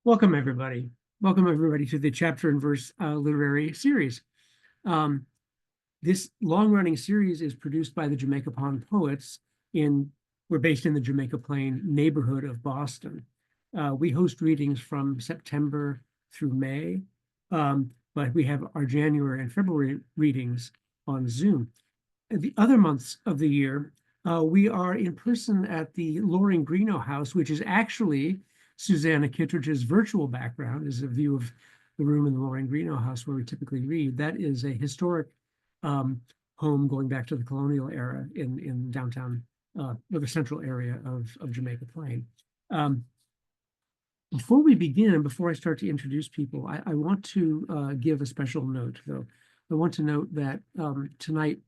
Welcome, everybody. Welcome, everybody, to the Chapter and Verse literary series. Um, this long-running series is produced by the Jamaica Pond Poets. We're based in the Jamaica Plain neighborhood of Boston. We host readings from September through May, but we have our January and February readings on Zoom. The other months of the year, we are in person at the Loring Greenough House, which is actually Susanna Kittredge's virtual background, is a view of the room in the Loring Greenough House where we typically read. That is a historic home going back to the colonial era in downtown, or the central area of Jamaica Plain. Before we begin, and before I start to introduce people, I want to give a special note, though. I want to note that tonight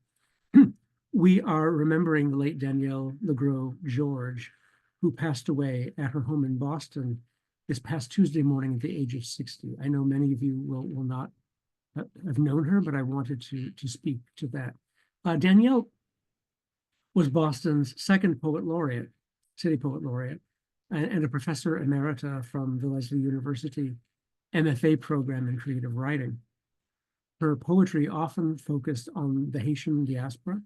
we are remembering the late Danielle LeGros George, who passed away at her home in Boston this past Tuesday morning at the age of 60. I know many of you will not have known her, but I wanted to speak to that. Danielle was Boston's second poet laureate, city poet laureate, and a professor emerita from the Lesley University MFA program in creative writing. Her poetry often focused on the Haitian diaspora,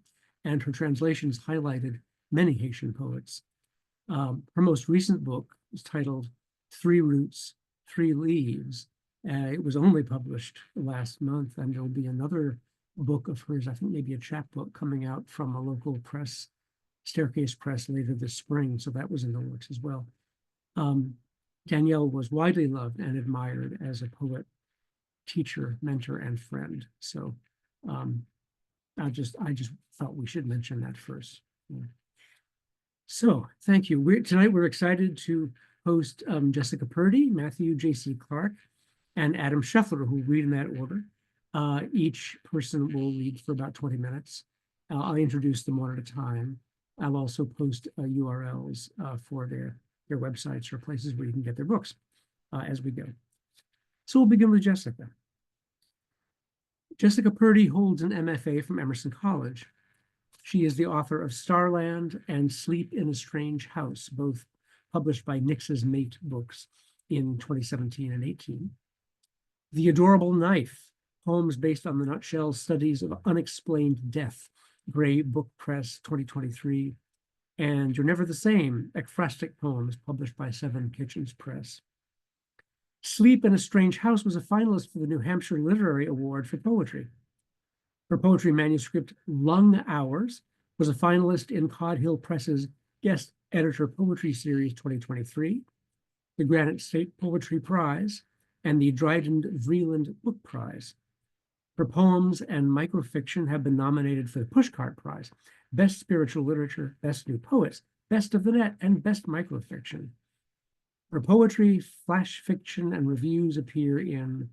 and her translations highlighted many Haitian poets. Her most recent book is titled Three Roots, Three Leaves. It was only published last month, and there'll be another book of hers, I think maybe a chapbook, coming out from a local press, Staircase Press, later this spring. So that was in the works as well. Danielle was widely loved and admired as a poet, teacher, mentor, and friend. So I just thought we should mention that first. Yeah. So thank you. Tonight we're excited to host Jessica Purdy, Matthew J.C. Clark, and Adam Scheffler, who read in that order. Each person will read for about 20 minutes. I'll introduce them one at a time. I'll also post URLs for their websites or places where you can get their books as we go. So we'll begin with Jessica. Jessica Purdy holds an MFA from Emerson College. She is the author of Starland and Sleep in a Strange House, both published by Nix's Mate Books in 2017 and 18. The Adorable Knife, poems based on the Nutshell Studies of Unexplained Death, Gray Book Press 2023. And You're Never the Same, ekphrastic poems published by Seven Kitchens Press. Sleep in a Strange House was a finalist for the New Hampshire Literary Award for Poetry. Her poetry manuscript, Lung Hours, was a finalist in Codhill Press's Guest Editor Poetry Series 2023, the Granite State Poetry Prize, and the Dryden Vreeland Book Prize. Her poems and microfiction have been nominated for the Pushcart Prize, Best Spiritual Literature, Best New Poets, Best of the Net, and Best Microfiction. Her poetry, flash fiction, and reviews appear in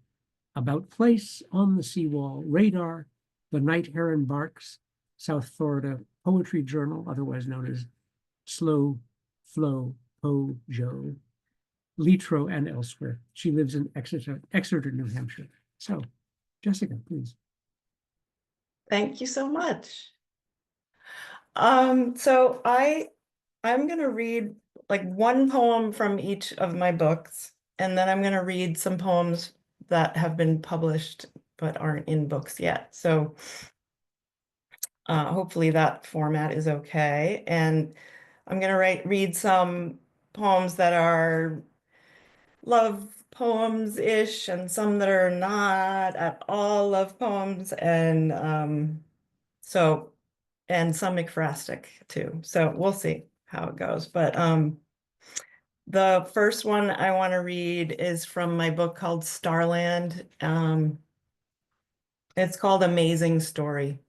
About Place, On the Seawall, Radar, The Night Heron Barks, South Florida Poetry Journal, otherwise known as Slow Flow Po Joe, Litro, and elsewhere. She lives in Exeter, New Hampshire. So, Jessica, please. Thank you so much. So I'm going to read like one poem from each of my books, and then I'm going to read some poems that have been published but aren't in books yet. So hopefully that format is okay. And I'm going to read some poems that are love poems-ish and some that are not at all love poems. And and some ekphrastic too. So we'll see how it goes. But the first one I want to read is from my book called Starland. It's called Amazing Story.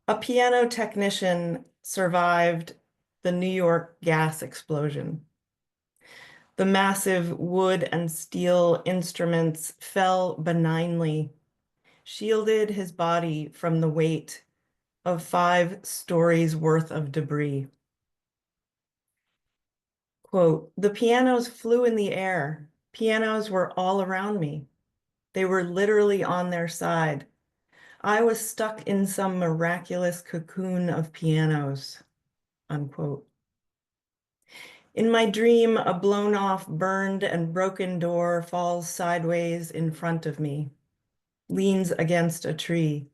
A piano technician survived the New York gas explosion. The massive wood and steel instruments fell benignly, shielded his body from the weight of 5 stories worth of debris. Quote, the pianos flew in the air. Pianos were all around me. They were literally on their side. I was stuck in some miraculous cocoon of pianos, unquote. In my dream, a blown off, burned, and broken door falls sideways in front of me, leans against a tree.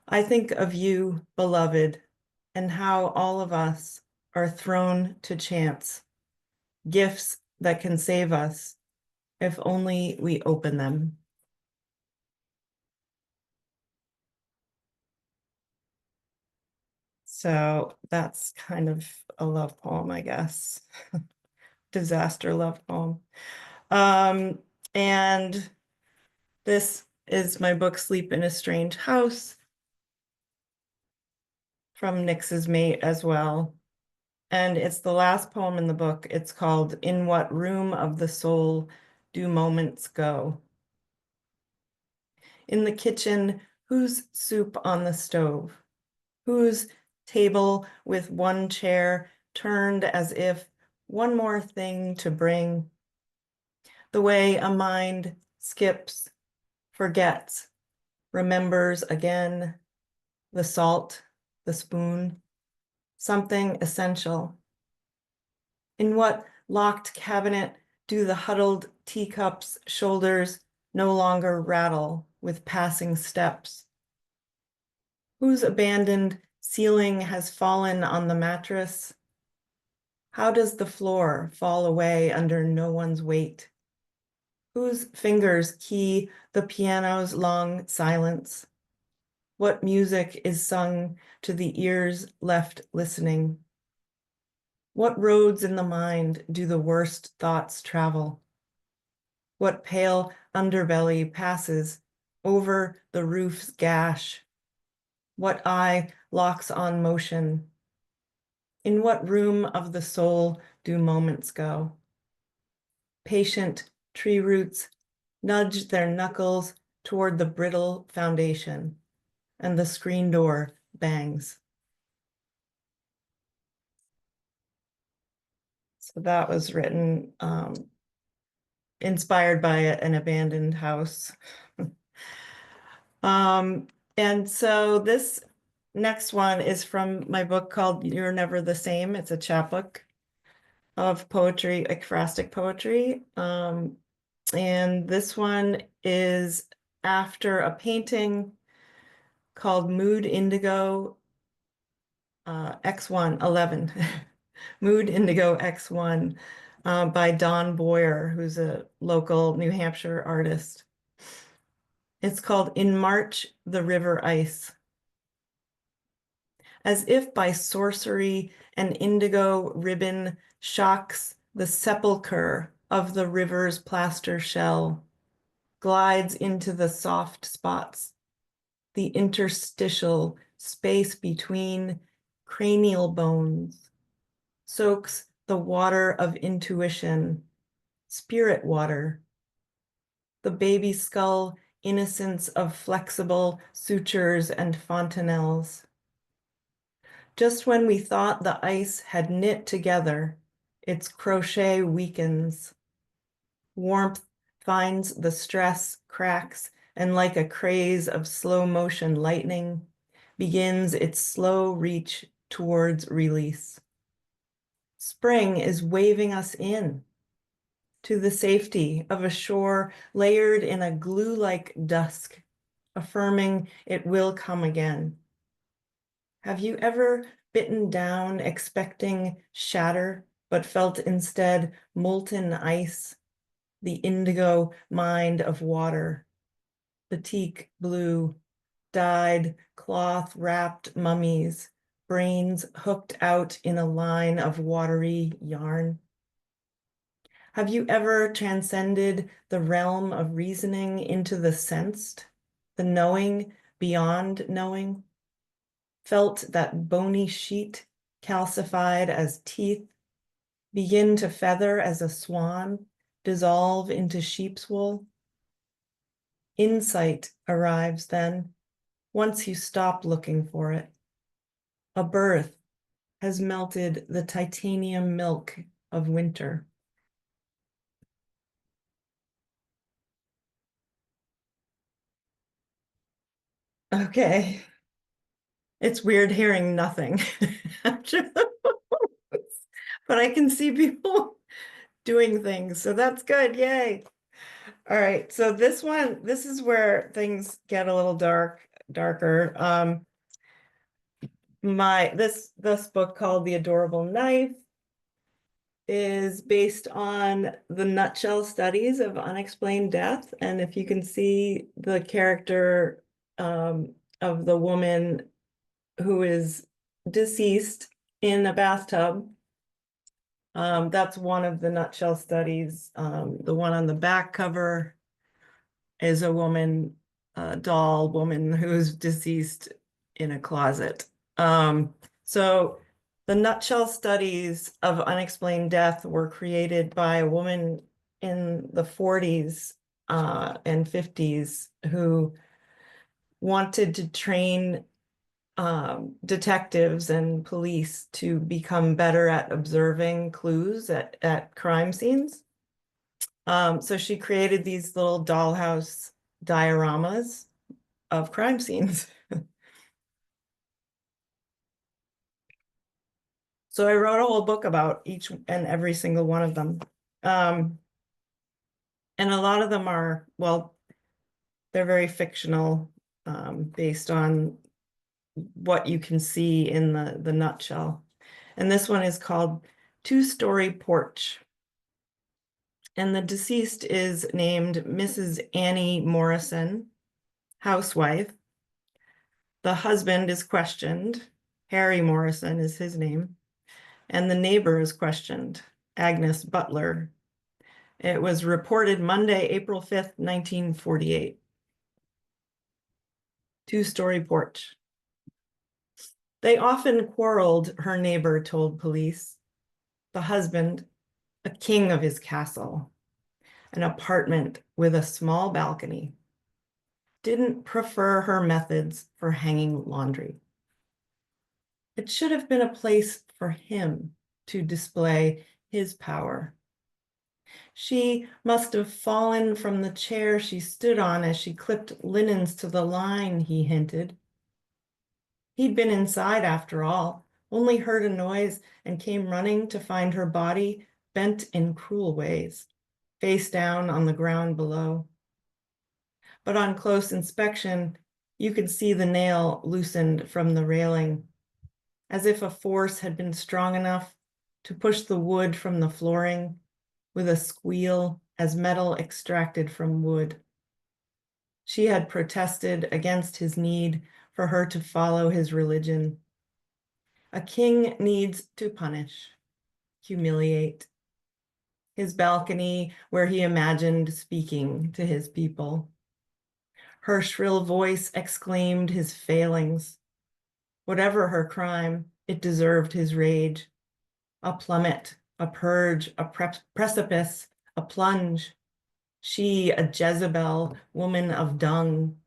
I think of you, beloved, and how all of us are thrown to chance, gifts that can save us if only we open them. So that's kind of a love poem, I guess. Disaster love poem. And this is my book, Sleep in a Strange House, from Nix's Mate as well. And it's the last poem in the book. It's called In What Room of the Soul Do Moments Go? In the kitchen, whose soup on the stove? Whose table with one chair turned as if one more thing to bring? The way a mind skips, forgets, remembers again, the salt, the spoon, something essential. In what locked cabinet do the huddled teacups' shoulders no longer rattle with passing steps? Whose abandoned ceiling has fallen on the mattress? How does the floor fall away under no one's weight? Whose fingers key the piano's long silence? What music is sung to the ears left listening? What roads in the mind do the worst thoughts travel? What pale underbelly passes over the roof's gash? What eye locks on motion? In what room of the soul do moments go? Patient tree roots nudge their knuckles toward the brittle foundation, and the screen door bangs. So that was written inspired by an abandoned house. And so this next one is from my book called You're Never the Same. It's a chapbook of poetry, ekphrastic poetry. And this one is after a painting called Mood Indigo X1, 11. Mood Indigo X1 by Don Boyer, who's a local New Hampshire artist. It's called In March, the River Ice. As if by sorcery, an indigo ribbon shocks the sepulcher of the river's plaster shell, glides into the soft spots, the interstitial space between cranial bones, soaks the water of intuition, spirit water, the baby skull innocence of flexible sutures and fontanelles. Just when we thought the ice had knit together, its crochet weakens. Warmth finds the stress cracks, and like a craze of slow motion lightning, begins its slow reach towards release. Spring is waving us in to the safety of a shore layered in a glue-like dusk, affirming it will come again. Have you ever bitten down expecting shatter, but felt instead molten ice, the indigo mind of water, batik blue, dyed cloth-wrapped mummies, brains hooked out in a line of watery yarn? Have you ever transcended the realm of reasoning into the sensed, the knowing beyond knowing? Felt that bony sheet calcified as teeth, begin to feather as a swan, dissolve into sheep's wool? Insight arrives then, once you stop looking for it. A birth has melted the titanium milk of winter. Okay. It's weird hearing nothing after the but I can see people doing things, so that's good. Yay. All right, so this is where things get a little darker. This book called The Adorable Knife is based on the nutshell studies of unexplained death. And if you can see the character of the woman who is deceased in a bathtub, that's one of the nutshell studies. The one on the back cover is a woman, a doll woman who's deceased in a closet. So the nutshell studies of unexplained death were created by a woman in the 40s and 50s who wanted to train detectives and police to become better at observing clues at crime scenes. So she created these little dollhouse dioramas of crime scenes. So I wrote a whole book about each and every single one of them. And a lot of them are, well, they're very fictional, based on what you can see in the nutshell. And this one is called Two-Story Porch. And the deceased is named Mrs. Annie Morrison, housewife. The husband is questioned. Harry Morrison is his name. And the neighbor is questioned, Agnes Butler. It was reported Monday, April 5th, 1948. Two-story porch. They often quarreled, her neighbor told police. The husband, a king of his castle, an apartment with a small balcony, didn't prefer her methods for hanging laundry. It should have been a place for him to display his power. She must have fallen from the chair she stood on as she clipped linens to the line, he hinted. He'd been inside after all, only heard a noise and came running to find her body bent in cruel ways, face down on the ground below. But on close inspection, you could see the nail loosened from the railing, as if a force had been strong enough to push the wood from the flooring with a squeal as metal extracted from wood. She had protested against his need for her to follow his religion. A king needs to punish, humiliate. His balcony where he imagined speaking to his people. Her shrill voice exclaimed his failings. Whatever her crime, it deserved his rage. A plummet, a purge, a precipice, a plunge. She, a Jezebel, woman of dung,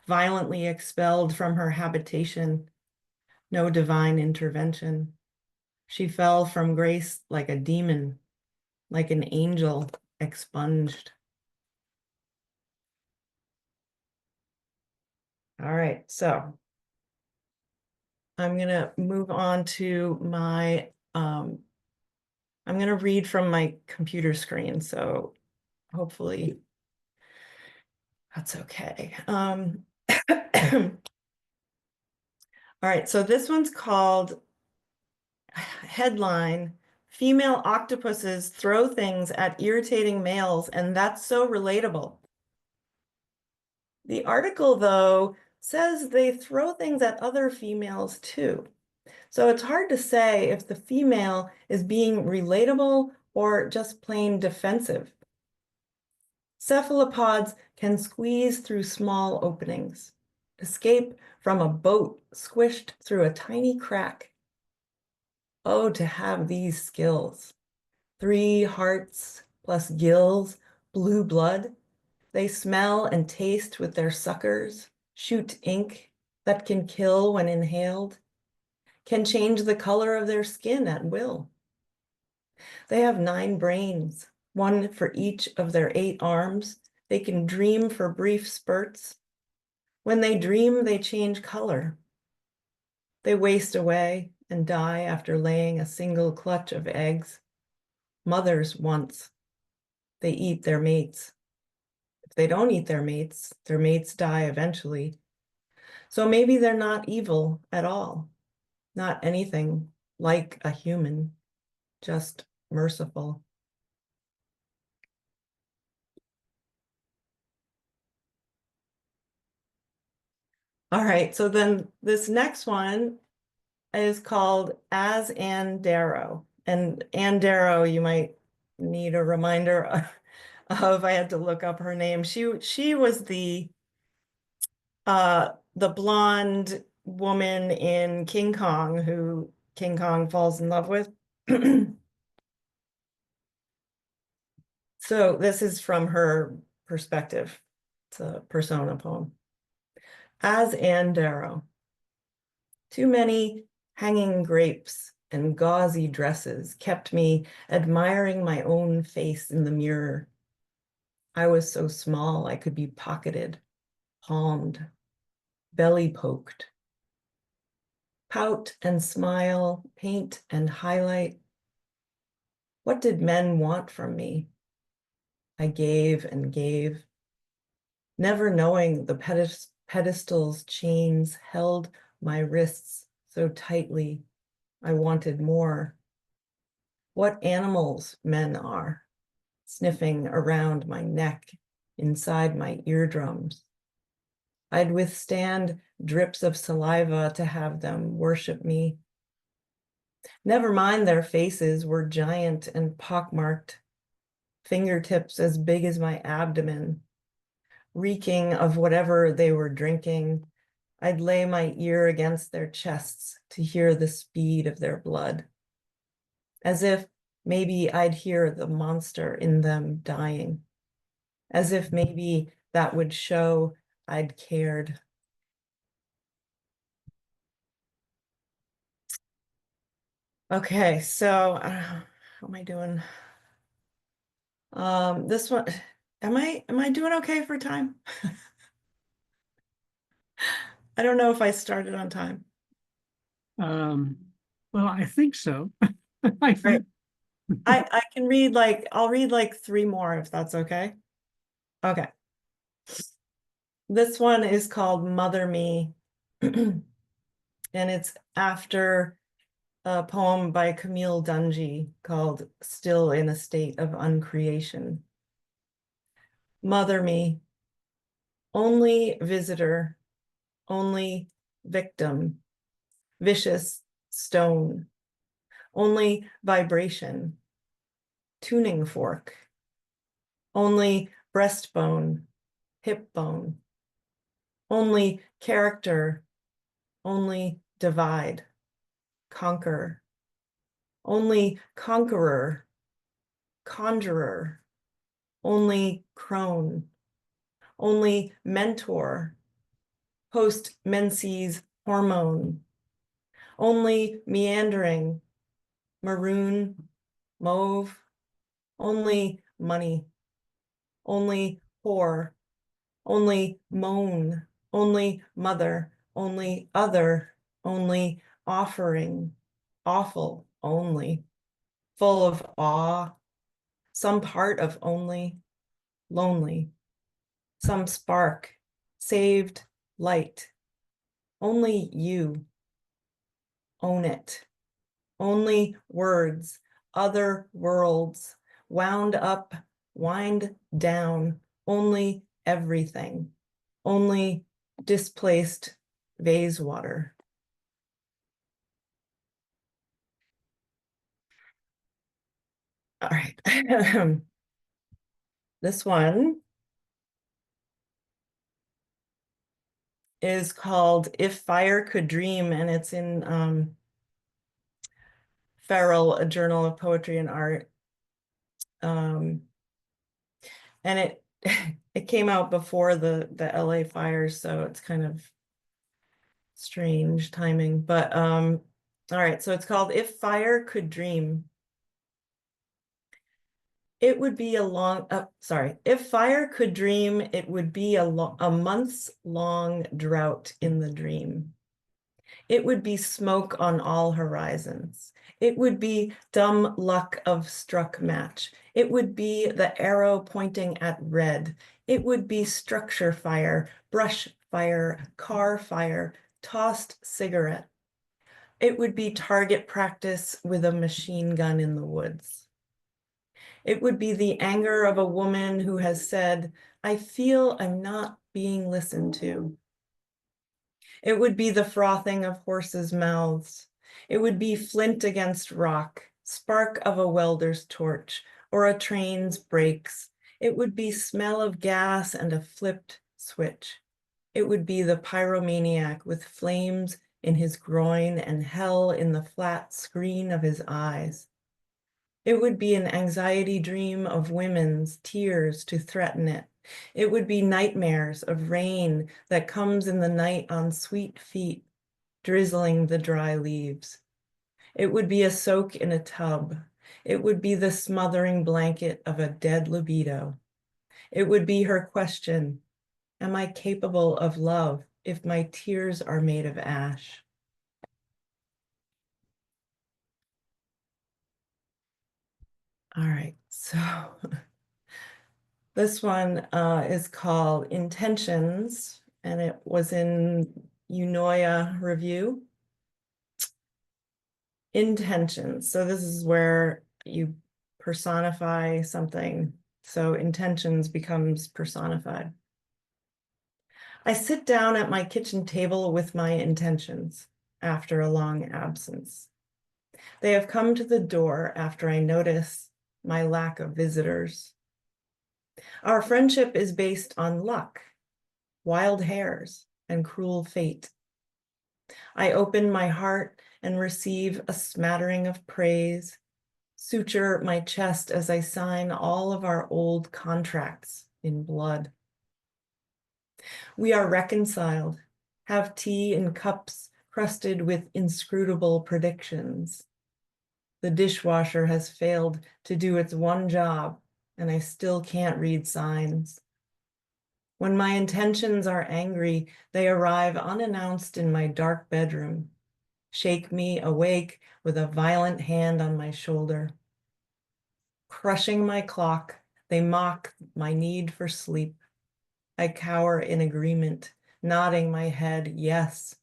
violently expelled from her habitation. No divine intervention. She fell from grace like a demon, like an angel expunged. All right, so I'm gonna move on to my, I'm gonna read from my computer screen, so hopefully that's okay. All right, so this one's called, headline, Female Octopuses Throw Things at Irritating Males, and That's So Relatable. The article, though, says they throw things at other females too. So it's hard to say if the female is being relatable or just plain defensive. Cephalopods can squeeze through small openings, escape from a boat squished through a tiny crack. Oh, to have these skills. 3 hearts plus gills, blue blood. They smell and taste with their suckers, shoot ink that can kill when inhaled, can change the color of their skin at will. They have 9 brains, 1 for each of their 8 arms. They can dream for brief spurts. When they dream, they change color. They waste away, and die after laying a single clutch of eggs. Mothers once. They eat their mates. If they don't eat their mates die eventually. So maybe they're not evil at all, not anything like a human, just merciful. All right, so then this next one is called As and Darrow. And Ann Darrow, you might need a reminder of, I had to look up her name. She was the blonde woman in King Kong who King Kong falls in love with. So this is from her perspective. It's a persona poem. As Ann Darrow. Too many hanging grapes and gauzy dresses kept me admiring my own face in the mirror. I was so small I could be pocketed, palmed, belly poked. Pout and smile, paint and highlight. What did men want from me? I gave and gave, never knowing the pedestal's chains held my wrists so tightly. I wanted more. What animals men are, sniffing around my neck, inside my eardrums. I'd withstand drips of saliva to have them worship me. Never mind their faces were giant and pockmarked, fingertips as big as my abdomen, reeking of whatever they were drinking. I'd lay my ear against their chests to hear the speed of their blood, as if maybe I'd hear the monster in them dying, as if maybe that would show I'd cared. Okay, so how am I doing? This one, am I doing okay for time? I don't know if I started on time. Well, I think so. I Right. think. I can read I'll read like 3 more if that's okay. Okay. This one is called Mother Me, and it's after a poem by Camille Dungy called Still in a State of Uncreation. Mother Me, only visitor, only victim, vicious stone, only vibration, tuning fork, only breastbone, hip bone, only character, only divide, conquer, only conqueror, conjurer, only crone, only mentor, post menses hormone, only meandering, maroon, mauve, only money, only whore, only moan, only mother, only other, only offering, awful only, full of awe, some part of only, lonely, some spark, saved light, only you, own it, only words, other worlds, wound up, wind down, only everything, only displaced vase water. All right. This one is called If Fire Could Dream, and it's in Feral, a journal of poetry and art. And it it came out before the LA fires, so it's kind of strange timing. But all right, so it's called If Fire Could Dream. It would be a long, if fire could dream, it would be a months long drought in the dream. It would be smoke on all horizons. It would be dumb luck of struck match. It would be the arrow pointing at red. It would be structure fire, brush fire, car fire, tossed cigarette. It would be target practice with a machine gun in the woods. It would be the anger of a woman who has said, I feel I'm not being listened to. It would be the frothing of horses' mouths. It would be flint against rock, spark of a welder's torch, or a train's brakes. It would be smell of gas and a flipped switch. It would be the pyromaniac with flames in his groin and hell in the flat screen of his eyes. It would be an anxiety dream of women's tears to threaten it. It would be nightmares of rain that comes in the night on sweet feet, drizzling the dry leaves. It would be a soak in a tub. It would be the smothering blanket of a dead libido. It would be her question, am I capable of love if my tears are made of ash? All right, so this one is called Intentions, and it was in Eunoia Review. Intentions. So this is where you personify something. So intentions becomes personified. I sit down at my kitchen table with my intentions after a long absence. They have come to the door after I notice my lack of visitors. Our friendship is based on luck, wild hares, and cruel fate. I open my heart and receive a smattering of praise, suture my chest as I sign all of our old contracts in blood. We are reconciled, have tea in cups crusted with inscrutable predictions. The dishwasher has failed to do its one job, and I still can't read signs. When my intentions are angry, they arrive unannounced in my dark bedroom, shake me awake with a violent hand on my shoulder. Crushing my clock, they mock my need for sleep. I cower in agreement, nodding my head, yes.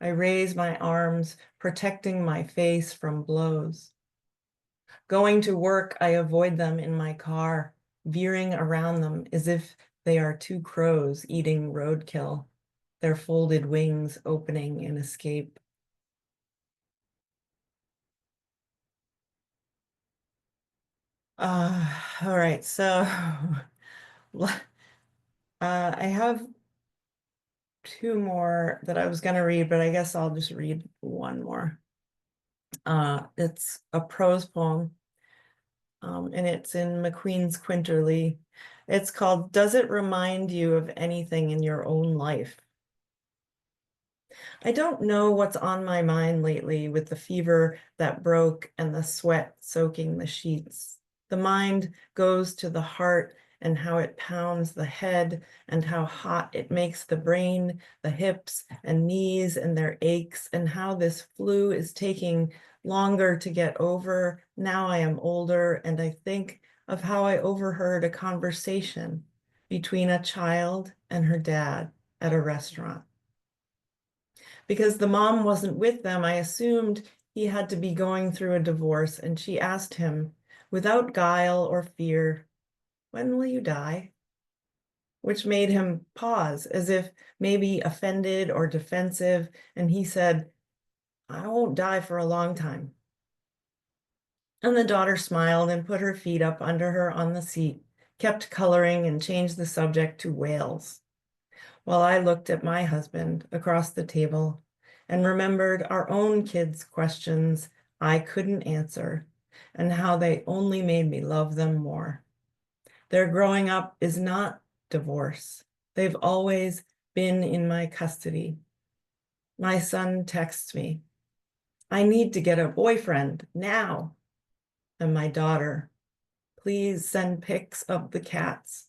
I raise my arms, protecting my face from blows. Going to work, I avoid them in my car, veering around them as if they are two crows eating roadkill, their folded wings opening in escape. All right, so I have two more that I was going to read, but I guess I'll just read one more. It's a prose poem, and it's in McQueen's Quinterly. It's called, Does It Remind You of Anything in Your Own Life? I don't know what's on my mind lately with the fever that broke and the sweat soaking the sheets. The mind goes to the heart and how it pounds the head and how hot it makes the brain, the hips and knees and their aches, and how this flu is taking longer to get over. Now I am older, and I think of how I overheard a conversation between a child and her dad at a restaurant. Because the mom wasn't with them, I assumed he had to be going through a divorce, and she asked him, without guile or fear, when will you die? Which made him pause, as if maybe offended or defensive, and he said, I won't die for a long time. And the daughter smiled and put her feet up under her on the seat, kept coloring and changed the subject to whales, while I looked at my husband across the table and remembered our own kids' questions I couldn't answer and how they only made me love them more. Their growing up is not divorce. They've always been in my custody. My son texts me, I need to get a boyfriend now. And my daughter, please send pics of the cats.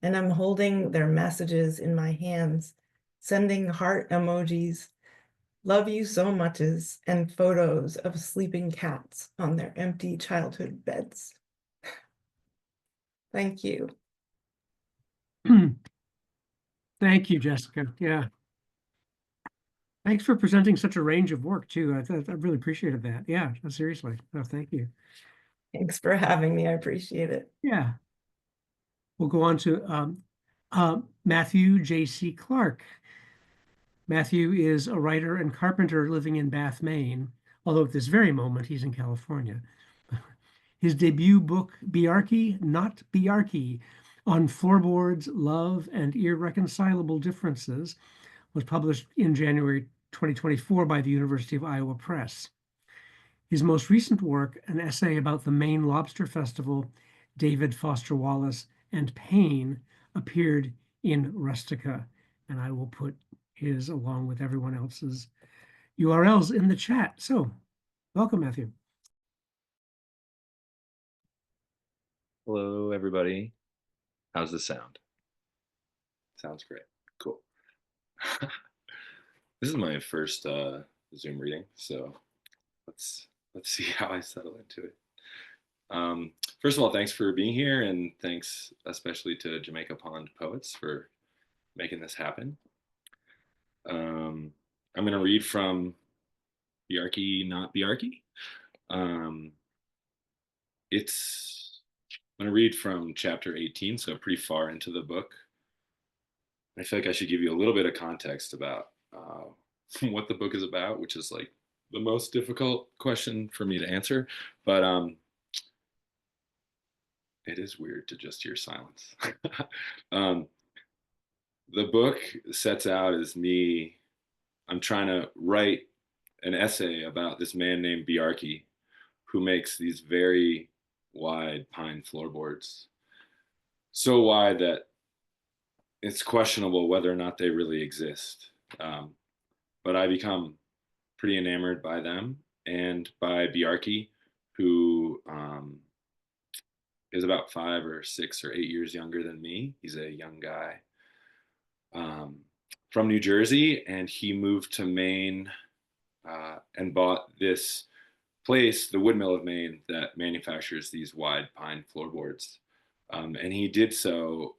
And I'm holding their messages in my hands, sending heart emojis, Love you so muches, and photos of sleeping cats on their empty childhood beds. Thank you. Thank you, Jessica. Yeah. Thanks for presenting such a range of work too. I really appreciated that. Yeah, seriously. No, thank you. Thanks for having me. I appreciate it. Yeah. We'll go on to Matthew J.C. Clark. Matthew is a writer and carpenter living in Bath, Maine, although at this very moment he's in California. His debut book, Biarchy, Not Biarchy, on floorboards, love, and irreconcilable differences, was published in January 2024 by the University of Iowa Press. His most recent work, an essay about the Maine Lobster Festival, David Foster Wallace, and Pain, appeared in Rustica. And I will put his, along with everyone else's, URLs in the chat. So, welcome, Matthew. Hello, everybody. How's the sound? Sounds great. Cool. This is my first Zoom reading, so let's see how I settle into it. First of all, thanks for being here, and thanks especially to Jamaica Pond Poets for making this happen. I'm going to read from Biarchy, Not Biarchy. I'm going to read from chapter 18, so pretty far into the book. I feel like I should give you a little bit of context about what the book is about, which is like the most difficult question for me to answer. But it is weird to just hear silence. The book sets out as me, I'm trying to write an essay about this man named Biarchy, who makes these very wide pine floorboards. So wide that it's questionable whether or not they really exist. But I become pretty enamored by them and by Biarchy, who is about 5 or 6 or 8 years younger than me. He's a young guy from New Jersey, and he moved to Maine and bought this place, the Woodmill of Maine, that manufactures these wide pine floorboards. And he did so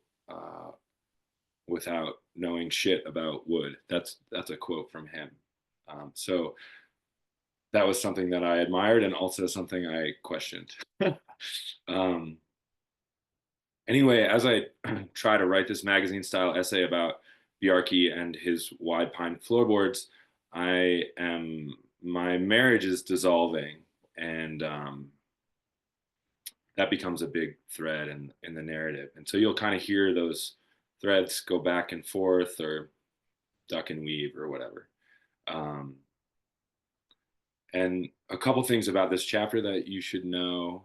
without knowing shit about wood. That's a quote from him. So that was something that I admired and also something I questioned. Anyway, as I try to write this magazine style essay about Biarchy and his wide pine floorboards, my marriage is dissolving, and that becomes a big thread in the narrative. And so you'll kind of hear those threads go back and forth or duck and weave or whatever. And a couple things about this chapter that you should know.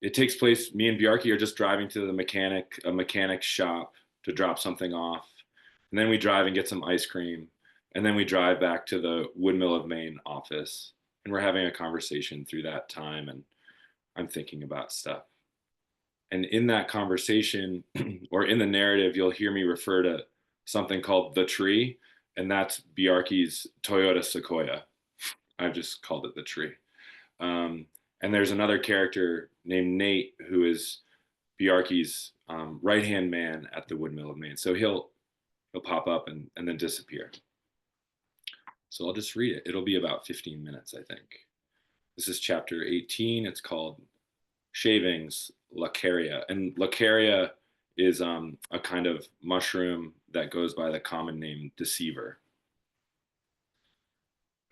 It takes place, me and Biarchy are just driving to a mechanic's shop to drop something off. And then we drive and get some ice cream. And then we drive back to the Woodmill of Maine office. And we're having a conversation through that time. And I'm thinking about stuff. And in that conversation, or in the narrative, you'll hear me refer to something called the tree. And that's Biarchy's Toyota Sequoia. I've just called it the tree. And there's another character named Nate who is Biarchy's right-hand man at the Woodmill of Maine. So he'll pop up and then disappear. So I'll just read it. It'll be about 15 minutes, I think. This is chapter 18. It's called Shavings, Lacaria. And Lacaria is a kind of mushroom that goes by the common name deceiver.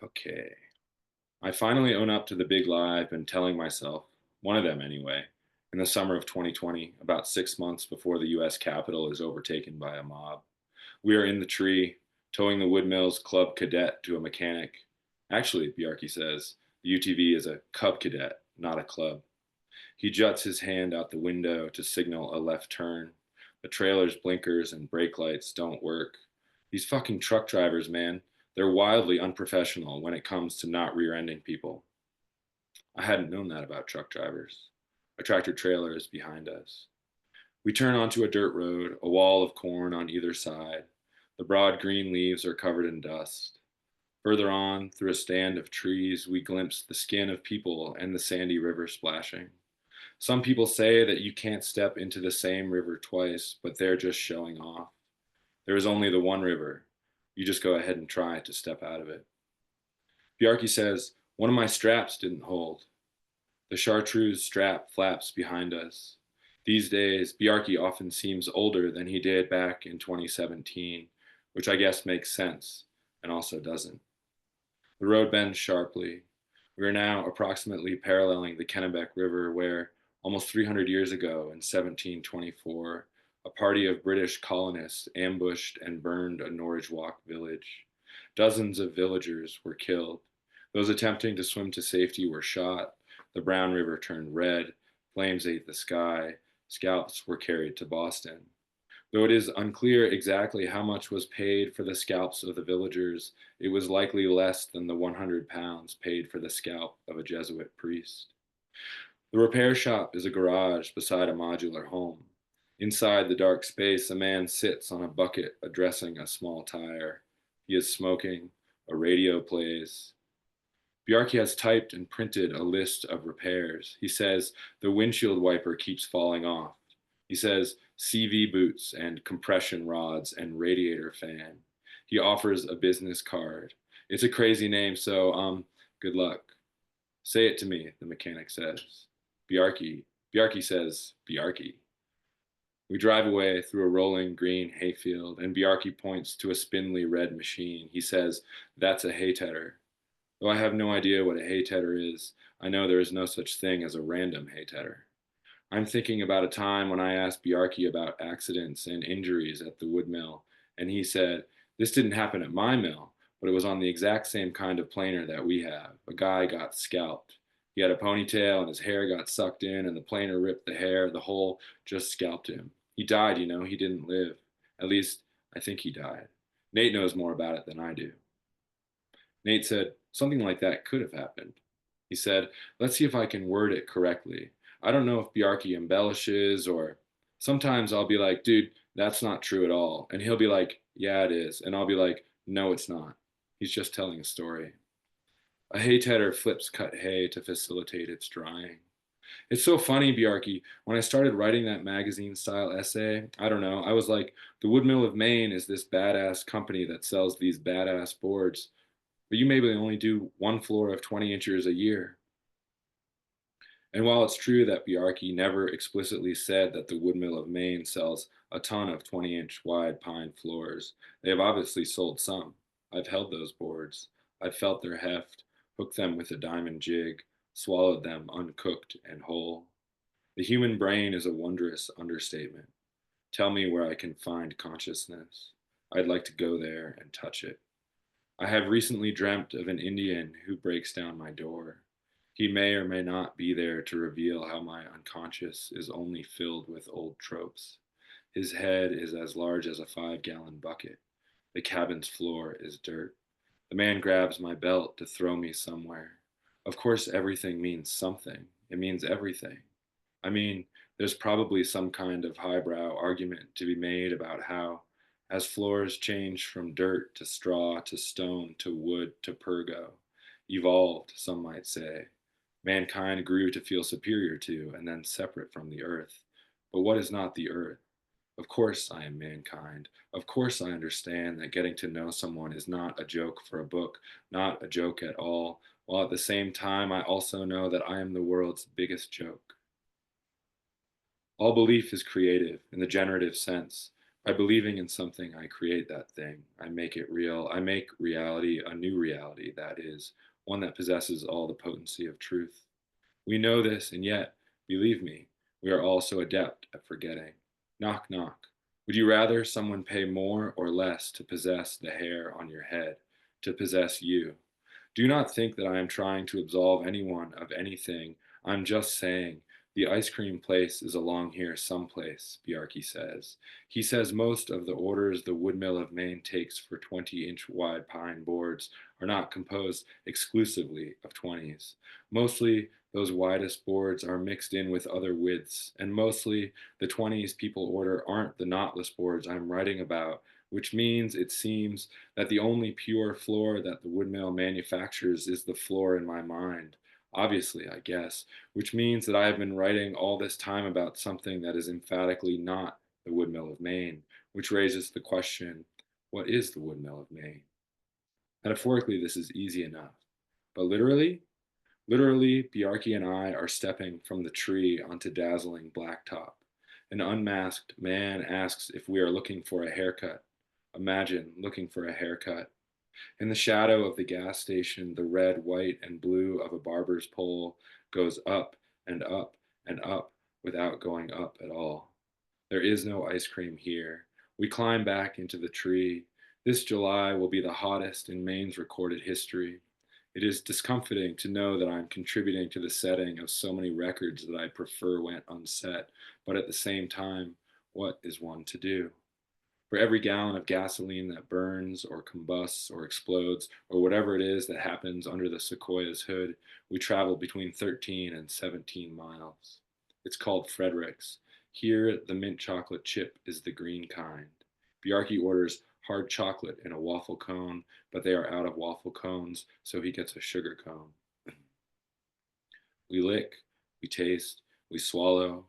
Okay. I finally own up to the big lie I've been telling myself, one of them anyway, in the summer of 2020, about 6 months before the US Capitol is overtaken by a mob. We are in the tree, towing the Woodmills Club Cadet to a mechanic. Actually, Biarchy says, the UTV is a Cub Cadet, not a club. He juts his hand out the window to signal a left turn. The trailer's blinkers and brake lights don't work. These fucking truck drivers, man. They're wildly unprofessional when it comes to not rear-ending people. I hadn't known that about truck drivers. A tractor trailer is behind us. We turn onto a dirt road, a wall of corn on either side. The broad green leaves are covered in dust. Further on, through a stand of trees, we glimpse the skin of people and the sandy river splashing. Some people say that you can't step into the same river twice, but they're just showing off. There is only the one river. You just go ahead and try to step out of it. Bjarki says, "One of my straps didn't hold." The chartreuse strap flaps behind us. These days, Bjarki often seems older than he did back in 2017, which I guess makes sense and also doesn't. The road bends sharply. We are now approximately paralleling the Kennebec River, where, almost 300 years ago in 1724, a party of British colonists ambushed and burned a Norridgewock village. Dozens of villagers were killed. Those attempting to swim to safety were shot. The Brown River turned red. Flames ate the sky. Scalps were carried to Boston. Though it is unclear exactly how much was paid for the scalps of the villagers, it was likely less than the 100 pounds paid for the scalp of a Jesuit priest. The repair shop is a garage beside a modular home. Inside the dark space, a man sits on a bucket addressing a small tire. He is smoking. A radio plays. Bjarki has typed and printed a list of repairs. He says the windshield wiper keeps falling off. He says CV boots and compression rods and radiator fan. He offers a business card. It's a crazy name, so good luck. Say it to me, the mechanic says. Bjarki. Bjarki says, Bjarki. We drive away through a rolling green hayfield, and Bjarki points to a spindly red machine. He says, "That's a hay tedder." Though I have no idea what a hay tedder is, I know there is no such thing as a random hay tedder. I'm thinking about a time when I asked Bjarki about accidents and injuries at the wood mill, and he said, "This didn't happen at my mill, but it was on the exact same kind of planer that we have. A guy got scalped. He had a ponytail and his hair got sucked in, and the planer ripped the hair. The hole just scalped him. He died, he didn't live. At least, I think he died. Nate knows more about it than I do." Nate said, "Something like that could have happened." He said, "Let's see if I can word it correctly. I don't know if Bjarki embellishes, or sometimes I'll be like, 'Dude, that's not true at all.' And he'll be like, 'Yeah, it is.' And I'll be like, 'No, it's not. He's just telling a story.' A hay tedder flips cut hay to facilitate its drying. It's so funny, Bjarki. When I started writing that magazine style essay, I don't know, I was like, the Woodmill of Maine is this badass company that sells these badass boards, but you maybe only do one floor of 20 inches a year." And while it's true that Bjarki never explicitly said that the Woodmill of Maine sells a ton of 20-inch wide pine floors, they have obviously sold some. I've held those boards. I've felt their heft, hooked them with a diamond jig, swallowed them uncooked and whole. The human brain is a wondrous understatement. Tell me where I can find consciousness. I'd like to go there and touch it. I have recently dreamt of an Indian who breaks down my door. He may or may not be there to reveal how my unconscious is only filled with old tropes. His head is as large as a 5-gallon bucket. The cabin's floor is dirt. The man grabs my belt to throw me somewhere. Of course, everything means something. It means everything. I mean, there's probably some kind of highbrow argument to be made about how, as floors change from dirt to straw to stone to wood to pergo, evolved, some might say, mankind grew to feel superior to and then separate from the earth. But what is not the earth? Of course I am mankind. Of course I understand that getting to know someone is not a joke for a book, not a joke at all, while at the same time I also know that I am the world's biggest joke. All belief is creative in the generative sense. By believing in something, I create that thing. I make it real. I make reality a new reality, that is, one that possesses all the potency of truth. We know this, and yet, believe me, we are all so adept at forgetting. Knock, knock. Would you rather someone pay more or less to possess the hair on your head, to possess you? Do not think that I am trying to absolve anyone of anything. I'm just saying, the ice cream place is along here someplace, Bjarki says. He says most of the orders the Woodmill of Maine takes for 20-inch wide pine boards are not composed exclusively of 20s. Mostly, those widest boards are mixed in with other widths, and mostly the 20s people order aren't the knotless boards I'm writing about, which means it seems that the only pure floor that the woodmill manufactures is the floor in my mind. Obviously, I guess, which means that I have been writing all this time about something that is emphatically not the woodmill of Maine, which raises the question, what is the woodmill of Maine? Metaphorically, this is easy enough. But literally, Bjarki and I are stepping from the tree onto dazzling blacktop. An unmasked man asks if we are looking for a haircut. Imagine looking for a haircut. In the shadow of the gas station, the red, white, and blue of a barber's pole goes up and up and up without going up at all. There is no ice cream here. We climb back into the tree. This July will be the hottest in Maine's recorded history. It is discomforting to know that I'm contributing to the setting of so many records that I prefer went unset, but at the same time, what is one to do? For every gallon of gasoline that burns or combusts or explodes or whatever it is that happens under the Sequoia's hood, we travel between 13 and 17 miles. It's called Frederick's. Here, the mint chocolate chip is the green kind. Bjarki orders hard chocolate in a waffle cone, but they are out of waffle cones, so he gets a sugar cone. We lick, we taste, we swallow,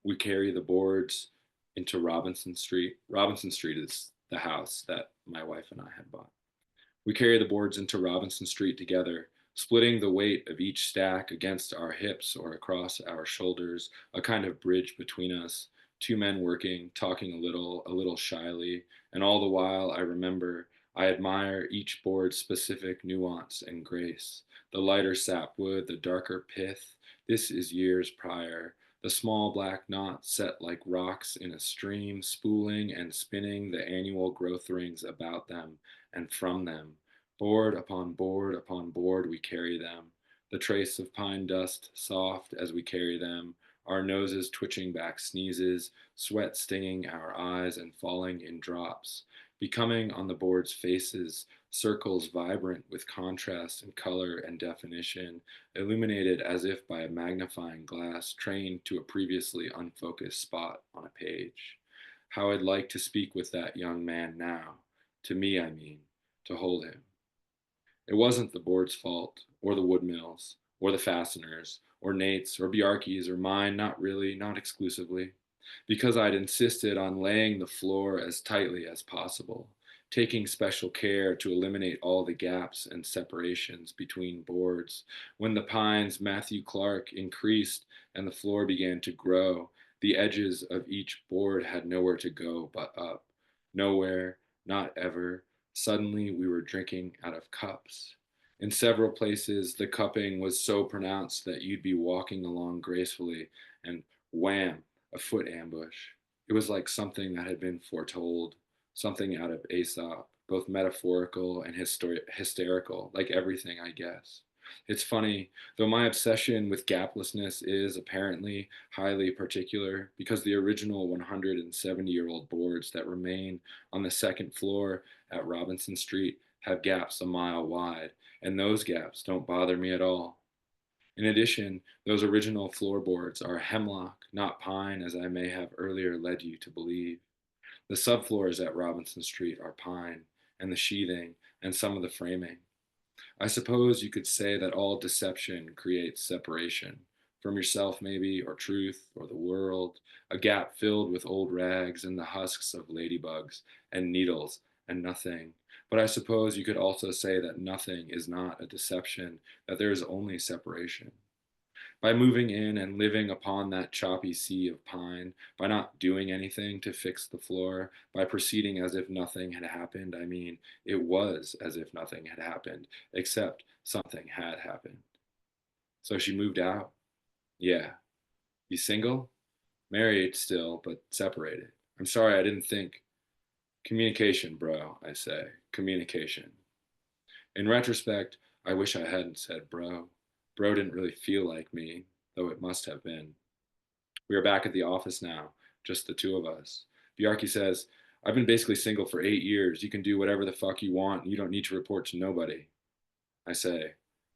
we carry the boards into Robinson Street. Robinson Street is the house that my wife and I had bought. We carry the boards into Robinson Street together, splitting the weight of each stack against our hips or across our shoulders, a kind of bridge between us, two men working, talking a little shyly, and all the while I admire each board's specific nuance and grace. The lighter sapwood, the darker pith, this is years prior. The small black knots set like rocks in a stream, spooling and spinning the annual growth rings about them and from them. Board upon board upon board we carry them, the trace of pine dust soft as we carry them, our noses twitching back sneezes, sweat stinging our eyes and falling in drops, becoming on the board's faces circles vibrant with contrast and color and definition, illuminated as if by a magnifying glass trained to a previously unfocused spot on a page. How I'd like to speak with that young man now, to me, I mean, to hold him. It wasn't the board's fault, or the woodmills, or the fasteners, or Nate's, or Bjarki's, or mine, not really, not exclusively, because I'd insisted on laying the floor as tightly as possible, taking special care to eliminate all the gaps and separations between boards. When the Pines' Matthew Clark increased and the floor began to grow, the edges of each board had nowhere to go but up. Nowhere, not ever. Suddenly we were drinking out of cups. In several places, the cupping was so pronounced that you'd be walking along gracefully and wham, a foot ambush. It was like something that had been foretold, something out of Aesop, both metaphorical and hysterical, like everything, I guess. It's funny, though my obsession with gaplessness is apparently highly particular, because the original 170-year-old boards that remain on the second floor at Robinson Street have gaps a mile wide, and those gaps don't bother me at all. In addition, those original floorboards are hemlock, not pine, as I may have earlier led you to believe. The subfloors at Robinson Street are pine, and the sheathing, and some of the framing. I suppose you could say that all deception creates separation, from yourself maybe, or truth, or the world, a gap filled with old rags and the husks of ladybugs, and needles, and nothing. But I suppose you could also say that nothing is not a deception, that there is only separation. By moving in and living upon that choppy sea of pine, by not doing anything to fix the floor, by proceeding as if nothing had happened, I mean, it was as if nothing had happened, except something had happened. So she moved out? Yeah. You single? Married still, but separated. I'm sorry, I didn't think. Communication, bro, I say. Communication. In retrospect, I wish I hadn't said bro. Bro didn't really feel like me, though it must have been. We are back at the office now, just the two of us. Bjarki says, I've been basically single for 8 years. You can do whatever the fuck you want, and you don't need to report to nobody. I say,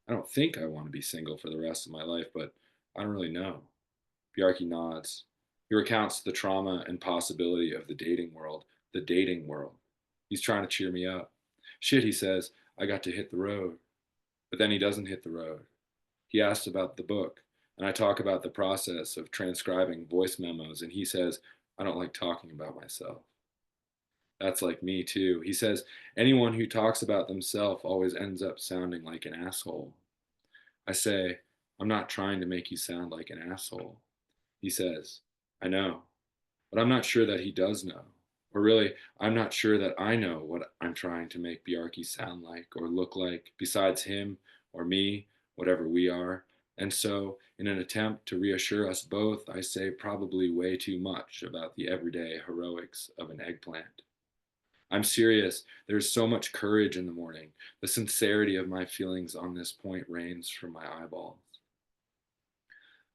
I don't think I want to be single for the rest of my life, but I don't really know. Bjarki nods. He recounts the trauma and possibility of the dating world. The dating world. He's trying to cheer me up. Shit, he says, I got to hit the road. But then he doesn't hit the road. He asks about the book, and I talk about the process of transcribing voice memos, and he says, I don't like talking about myself. That's like me, too. He says, anyone who talks about themselves always ends up sounding like an asshole. I say, I'm not trying to make you sound like an asshole. He says, I know, but I'm not sure that he does know. Or really, I'm not sure that I know what I'm trying to make Bjarke sound like or look like, besides him or me, whatever we are. And so, in an attempt to reassure us both, I say probably way too much about the everyday heroics of an eggplant. I'm serious. There's so much courage in the morning. The sincerity of my feelings on this point rains from my eyeballs.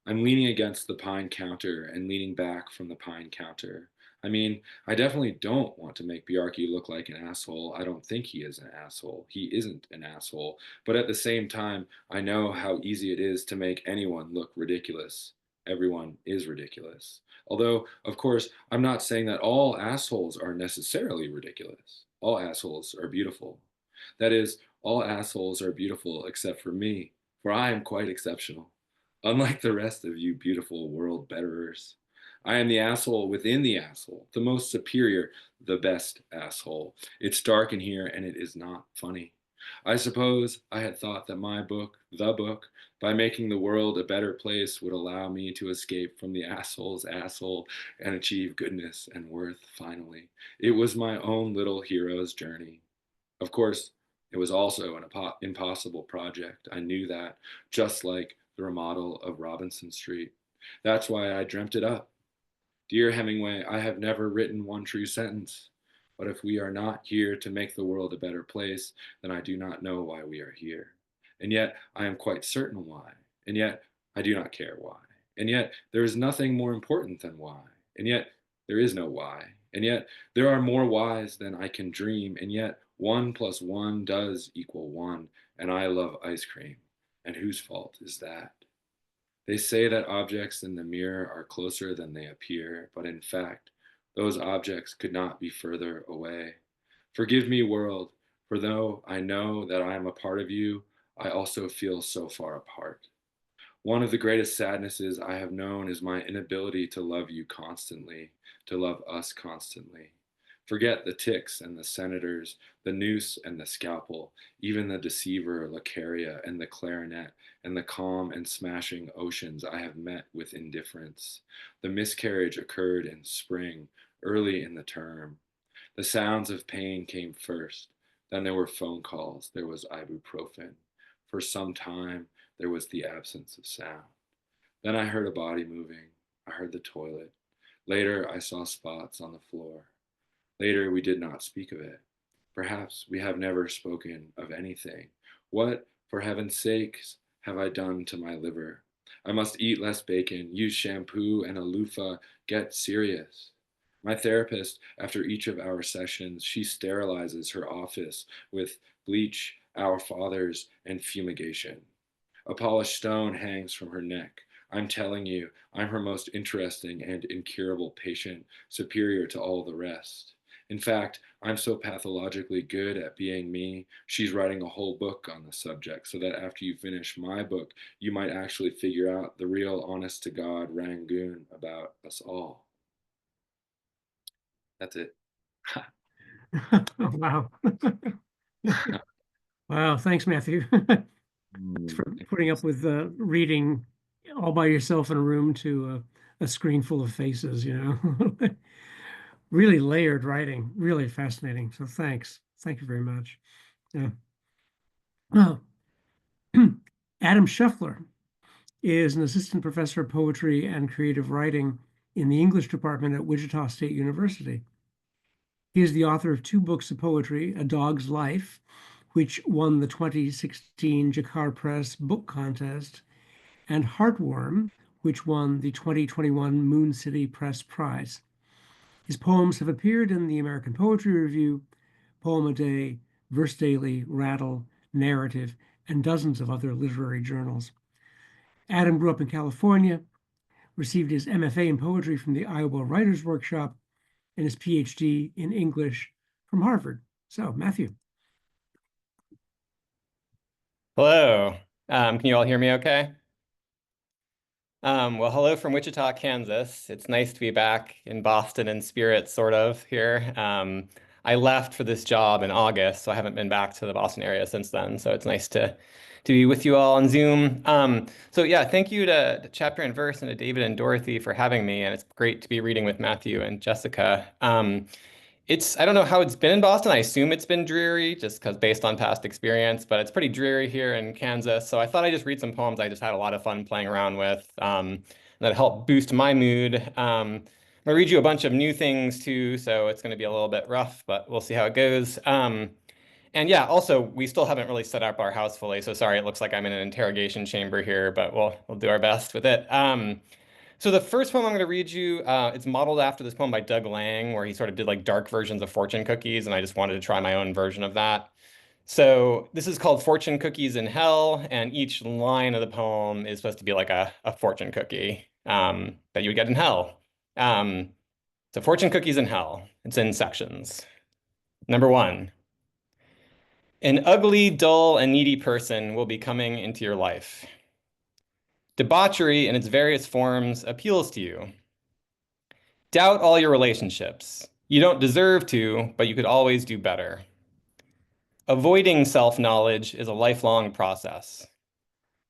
I'm leaning against the pine counter and leaning back from the pine counter. I mean, I definitely don't want to make Bjarke look like an asshole. I don't think he is an asshole. He isn't an asshole. But at the same time, I know how easy it is to make anyone look ridiculous. Everyone is ridiculous. Although, of course, I'm not saying that all assholes are necessarily ridiculous. All assholes are beautiful. That is, all assholes are beautiful except for me, for I am quite exceptional. Unlike the rest of you beautiful world betterers, I am the asshole within the asshole, the most superior, the best asshole. It's dark in here and it is not funny. I suppose I had thought that my book, the book, by making the world a better place, would allow me to escape from the asshole's asshole and achieve goodness and worth finally. It was my own little hero's journey. Of course, it was also an impossible project. I knew that, just like the remodel of Robinson Street. That's why I dreamt it up. Dear Hemingway, I have never written one true sentence. But if we are not here to make the world a better place, then I do not know why we are here. And yet I am quite certain why. And yet I do not care why. And yet there is nothing more important than why. And yet there is no why. And yet there are more whys than I can dream. And yet 1 + 1 does equal 1. And I love ice cream. And whose fault is that? They say that objects in the mirror are closer than they appear, but in fact, those objects could not be further away. Forgive me, world, for though I know that I am a part of you, I also feel so far apart. One of the greatest sadnesses I have known is my inability to love you constantly, to love us constantly. Forget the ticks and the senators, the noose and the scalpel, even the deceiver Lacaria and the clarinet, and the calm and smashing oceans I have met with indifference. The miscarriage occurred in spring, early in the term. The sounds of pain came first. Then there were phone calls. There was ibuprofen. For some time, there was the absence of sound. Then I heard a body moving. I heard the toilet. Later, I saw spots on the floor. Later, we did not speak of it. Perhaps we have never spoken of anything. What, for heaven's sakes, have I done to my liver? I must eat less bacon, use shampoo and a loofah, get serious. My therapist, after each of our sessions, she sterilizes her office with bleach, our fathers, and fumigation. A polished stone hangs from her neck. I'm telling you, I'm her most interesting and incurable patient, superior to all the rest. In fact, I'm so pathologically good at being me, she's writing a whole book on the subject so that after you finish my book, you might actually figure out the real honest to God Rangoon about us all. That's it. Wow. Wow, thanks, Matthew. Thanks for putting up with reading all by yourself in a room to a screen full of faces, you know. Really layered writing, really fascinating. So thanks. Thank you very much. Yeah. Oh. Adam Scheffler is an assistant professor of poetry and creative writing in the English department at Wichita State University. He is the author of 2 books of poetry, A Dog's Life, which won the 2016 Jakar Press Book Contest, and Heartworm, which won the 2021 Moon City Press Prize. His poems have appeared in the American Poetry Review, Poem a Day, Verse Daily, Rattle, Narrative, and dozens of other literary journals. Adam grew up in California, received his MFA in poetry from the Iowa Writers Workshop, and his PhD in English from Harvard. So, Matthew. Hello. Can you all hear me okay? Well, hello from Wichita, Kansas. It's nice to be back in Boston in spirit, sort of, here. I left for this job in August, so I haven't been back to the Boston area since then. So it's nice to be with you all on Zoom. So yeah, thank you to Chapter and Verse and to David and Dorothy for having me. And it's great to be reading with Matthew and Jessica. I don't know how it's been in Boston. I assume it's been dreary just because based on past experience, but it's pretty dreary here in Kansas. So I thought I'd just read some poems I just had a lot of fun playing around with that helped boost my mood. I'm gonna read you a bunch of new things too, so it's gonna be a little bit rough, but we'll see how it goes. And yeah, also, we still haven't really set up our house fully, so sorry, it looks like I'm in an interrogation chamber here, but we'll do our best with it. So the first poem I'm going to read you, it's modeled after this poem by Doug Lang, where he sort of did like dark versions of fortune cookies, and I just wanted to try my own version of that. So this is called Fortune Cookies in Hell, and each line of the poem is supposed to be like a fortune cookie that you would get in hell. So Fortune Cookies in Hell, it's in sections. Number 1. An ugly, dull, and needy person will be coming into your life. Debauchery in its various forms appeals to you. Doubt all your relationships. You don't deserve to, but you could always do better. Avoiding self-knowledge is a lifelong process.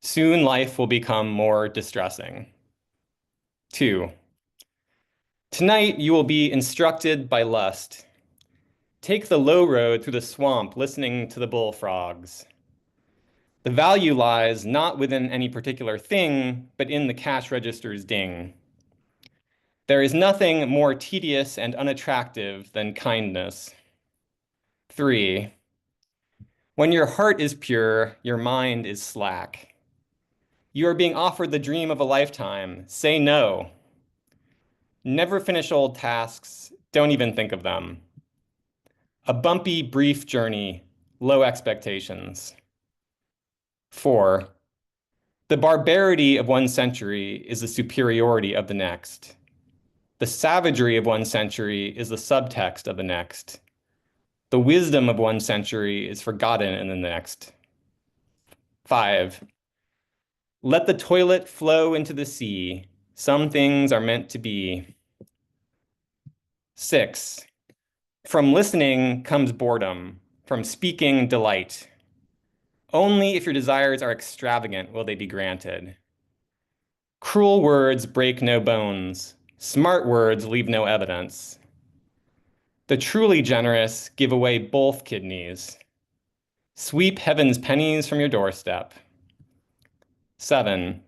Soon life will become more distressing. 2. Tonight you will be instructed by lust. Take the low road through the swamp, listening to the bullfrogs. The value lies not within any particular thing, but in the cash register's ding. There is nothing more tedious and unattractive than kindness. 3. When your heart is pure, your mind is slack. You are being offered the dream of a lifetime. Say no. Never finish old tasks. Don't even think of them. A bumpy, brief journey. Low expectations. 4. The barbarity of one century is the superiority of the next. The savagery of one century is the subtext of the next. The wisdom of one century is forgotten in the next. 5. Let the toilet flow into the sea. Some things are meant to be. 6. From listening comes boredom. From speaking, delight. Only if your desires are extravagant will they be granted. Cruel words break no bones. Smart words leave no evidence. The truly generous give away both kidneys. Sweep heaven's pennies from your doorstep. 7.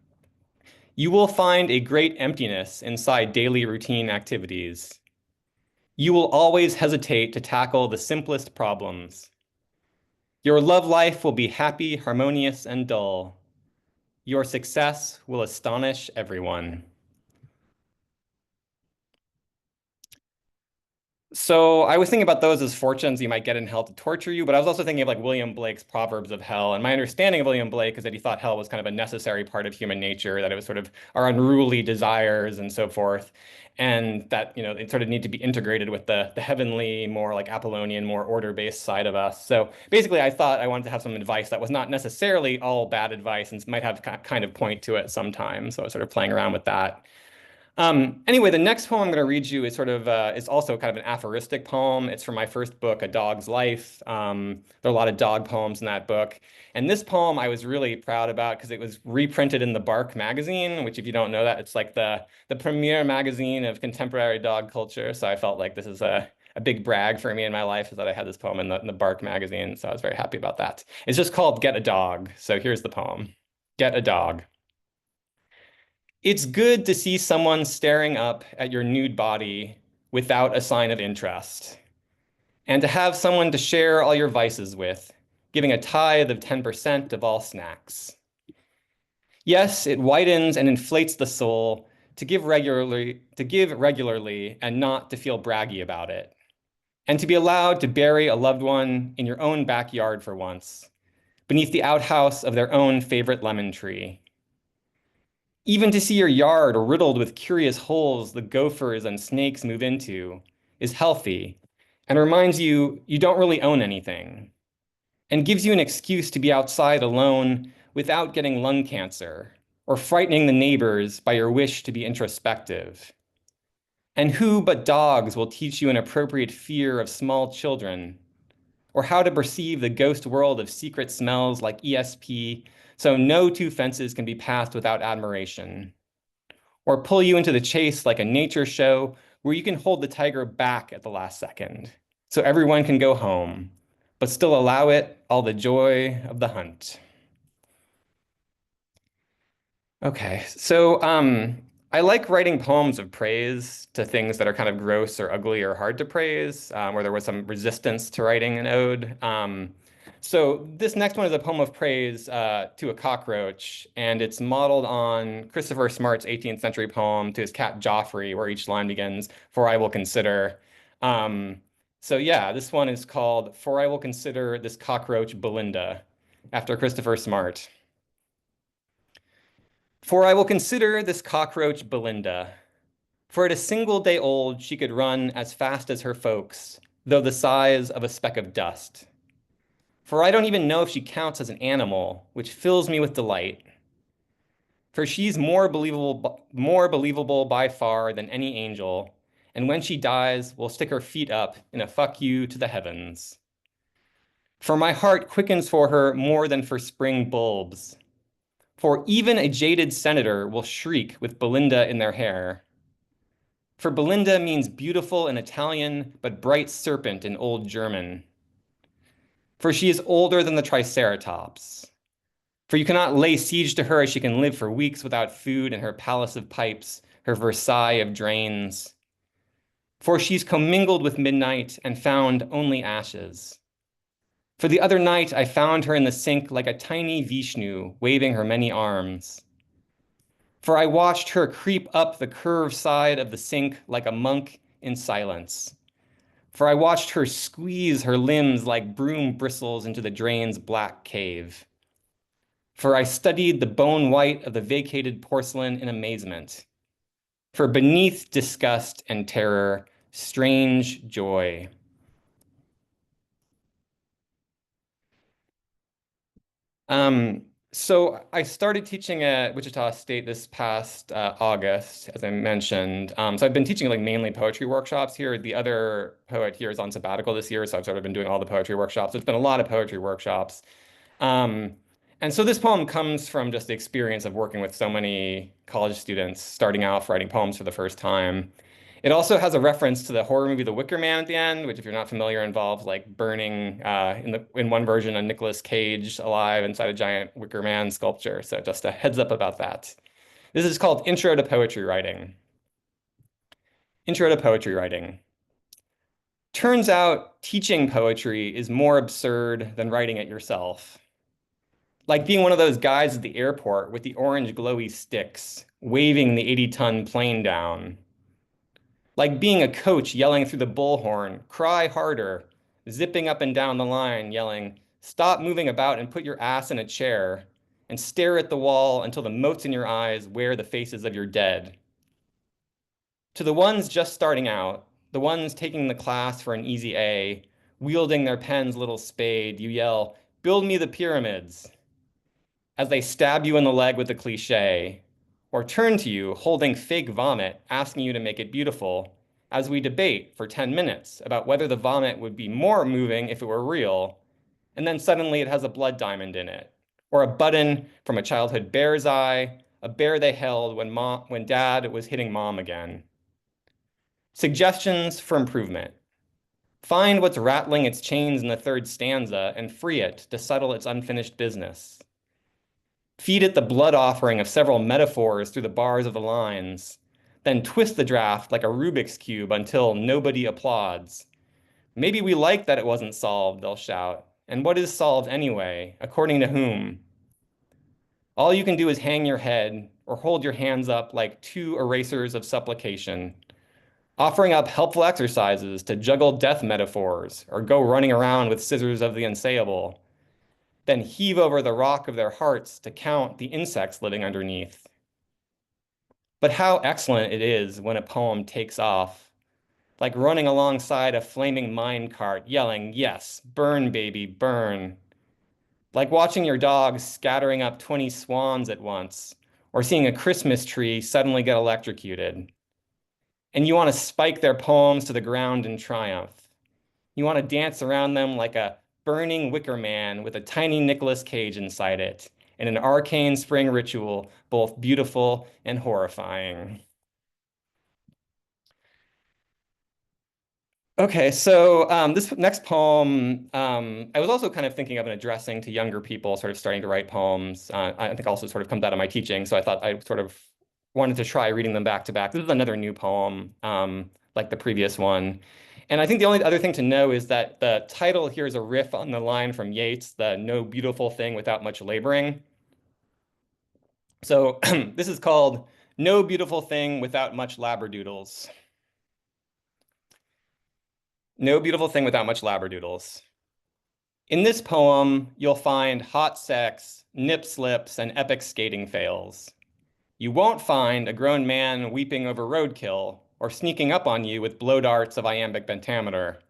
You will find a great emptiness inside daily routine activities. You will always hesitate to tackle the simplest problems. Your love life will be happy, harmonious, and dull. Your success will astonish everyone. So I was thinking about those as fortunes you might get in hell to torture you, but I was also thinking of like William Blake's Proverbs of Hell. And my understanding of William Blake is that he thought hell was kind of a necessary part of human nature, that it was sort of our unruly desires and so forth. And that, it sort of need to be integrated with the heavenly, more like Apollonian, more order-based side of us. So basically, I thought I wanted to have some advice that was not necessarily all bad advice and might have kind of point to it sometimes. So I was sort of playing around with that. Anyway, the next poem I'm going to read you is sort of is also kind of an aphoristic poem. It's from my first book, A Dog's Life. There are a lot of dog poems in that book. And this poem I was really proud about because it was reprinted in the Bark magazine, which if you don't know that, it's like the premier magazine of contemporary dog culture. So I felt like this is a big brag for me in my life is that I had this poem in the Bark magazine. So I was very happy about that. It's just called Get a Dog. So here's the poem. Get a Dog. It's good to see someone staring up at your nude body without a sign of interest, and to have someone to share all your vices with, giving a tithe of 10% of all snacks. Yes, it widens and inflates the soul to give regularly and not to feel braggy about it, and to be allowed to bury a loved one in your own backyard for once, beneath the outhouse of their own favorite lemon tree. Even to see your yard riddled with curious holes the gophers and snakes move into is healthy and reminds you you don't really own anything, and gives you an excuse to be outside alone without getting lung cancer or frightening the neighbors by your wish to be introspective. And who but dogs will teach you an appropriate fear of small children, or how to perceive the ghost world of secret smells like ESP, so no two fences can be passed without admiration, or pull you into the chase like a nature show where you can hold the tiger back at the last second, so everyone can go home, but still allow it all the joy of the hunt. Okay, so I like writing poems of praise to things that are kind of gross or ugly or hard to praise, where there was some resistance to writing an ode. So this next one is a poem of praise to a cockroach, and it's modeled on Christopher Smart's 18th century poem to his cat Joffrey, where each line begins, "For I will consider." So yeah, this one is called "For I will consider this cockroach Belinda," after Christopher Smart. For I will consider this cockroach Belinda. For at a single day old, she could run as fast as her folks, though the size of a speck of dust. For I don't even know if she counts as an animal, which fills me with delight. For she's more believable by far than any angel, and when she dies, we'll stick her feet up in a fuck you to the heavens. For my heart quickens for her more than for spring bulbs. For even a jaded senator will shriek with Belinda in their hair. For Belinda means beautiful in Italian, but bright serpent in Old German. For she is older than the Triceratops. For you cannot lay siege to her as she can live for weeks without food in her palace of pipes, her Versailles of drains. For she's commingled with midnight and found only ashes. For the other night I found her in the sink like a tiny Vishnu waving her many arms. For I watched her creep up the curved side of the sink like a monk in silence. For I watched her squeeze her limbs like broom bristles into the drain's black cave. For I studied the bone white of the vacated porcelain in amazement. For beneath disgust and terror, strange joy. So I started teaching at Wichita State this past August, as I mentioned. So I've been teaching like mainly poetry workshops here. The other poet here is on sabbatical this year, so I've sort of been doing all the poetry workshops. It's been a lot of poetry workshops. And so this poem comes from just the experience of working with so many college students starting out writing poems for the first time. It also has a reference to the horror movie The Wicker Man at the end, which, if you're not familiar, involves like burning in one version a Nicolas Cage alive inside a giant Wicker Man sculpture. So just a heads up about that. This is called Intro to Poetry Writing. Intro to Poetry Writing. Turns out teaching poetry is more absurd than writing it yourself. Like being one of those guys at the airport with the orange glowy sticks, waving the 80-ton plane down. Like being a coach yelling through the bullhorn, cry harder, zipping up and down the line, yelling, stop moving about and put your ass in a chair, and stare at the wall until the motes in your eyes wear the faces of your dead. To the ones just starting out, the ones taking the class for an easy A, wielding their pen's little spade, you yell, build me the pyramids, as they stab you in the leg with the cliche, or turn to you holding fake vomit, asking you to make it beautiful, as we debate for 10 minutes about whether the vomit would be more moving if it were real, and then suddenly it has a blood diamond in it, or a button from a childhood bear's eye, a bear they held when dad was hitting mom again. Suggestions for improvement. Find what's rattling its chains in the third stanza and free it to settle its unfinished business. Feed it the blood offering of several metaphors through the bars of the lines, then twist the draft like a Rubik's Cube until nobody applauds. Maybe we like that it wasn't solved, they'll shout. And what is solved anyway? According to whom? All you can do is hang your head or hold your hands up like two erasers of supplication, offering up helpful exercises to juggle death metaphors or go running around with scissors of the unsayable, then heave over the rock of their hearts to count the insects living underneath. But how excellent it is when a poem takes off, like running alongside a flaming minecart, yelling, "Yes, burn, baby, burn." Like watching your dog scattering up 20 swans at once, or seeing a Christmas tree suddenly get electrocuted. And you want to spike their poems to the ground in triumph. You want to dance around them like a burning wicker man with a tiny Nicolas Cage inside it, in an arcane spring ritual, both beautiful and horrifying. Okay, so this next poem, I was also kind of thinking of and addressing to younger people, sort of starting to write poems. I think also sort of comes out of my teaching, so I thought I sort of wanted to try reading them back to back. This is another new poem, like the previous one. And I think the only other thing to know is that the title here is a riff on the line from Yeats, the "no beautiful thing without much laboring." So this is called "No Beautiful Thing Without Much Labradoodles." No beautiful thing without much labradoodles. In this poem, you'll find hot sex, nip slips, and epic skating fails. You won't find a grown man weeping over roadkill or sneaking up on you with blow darts of iambic pentameter.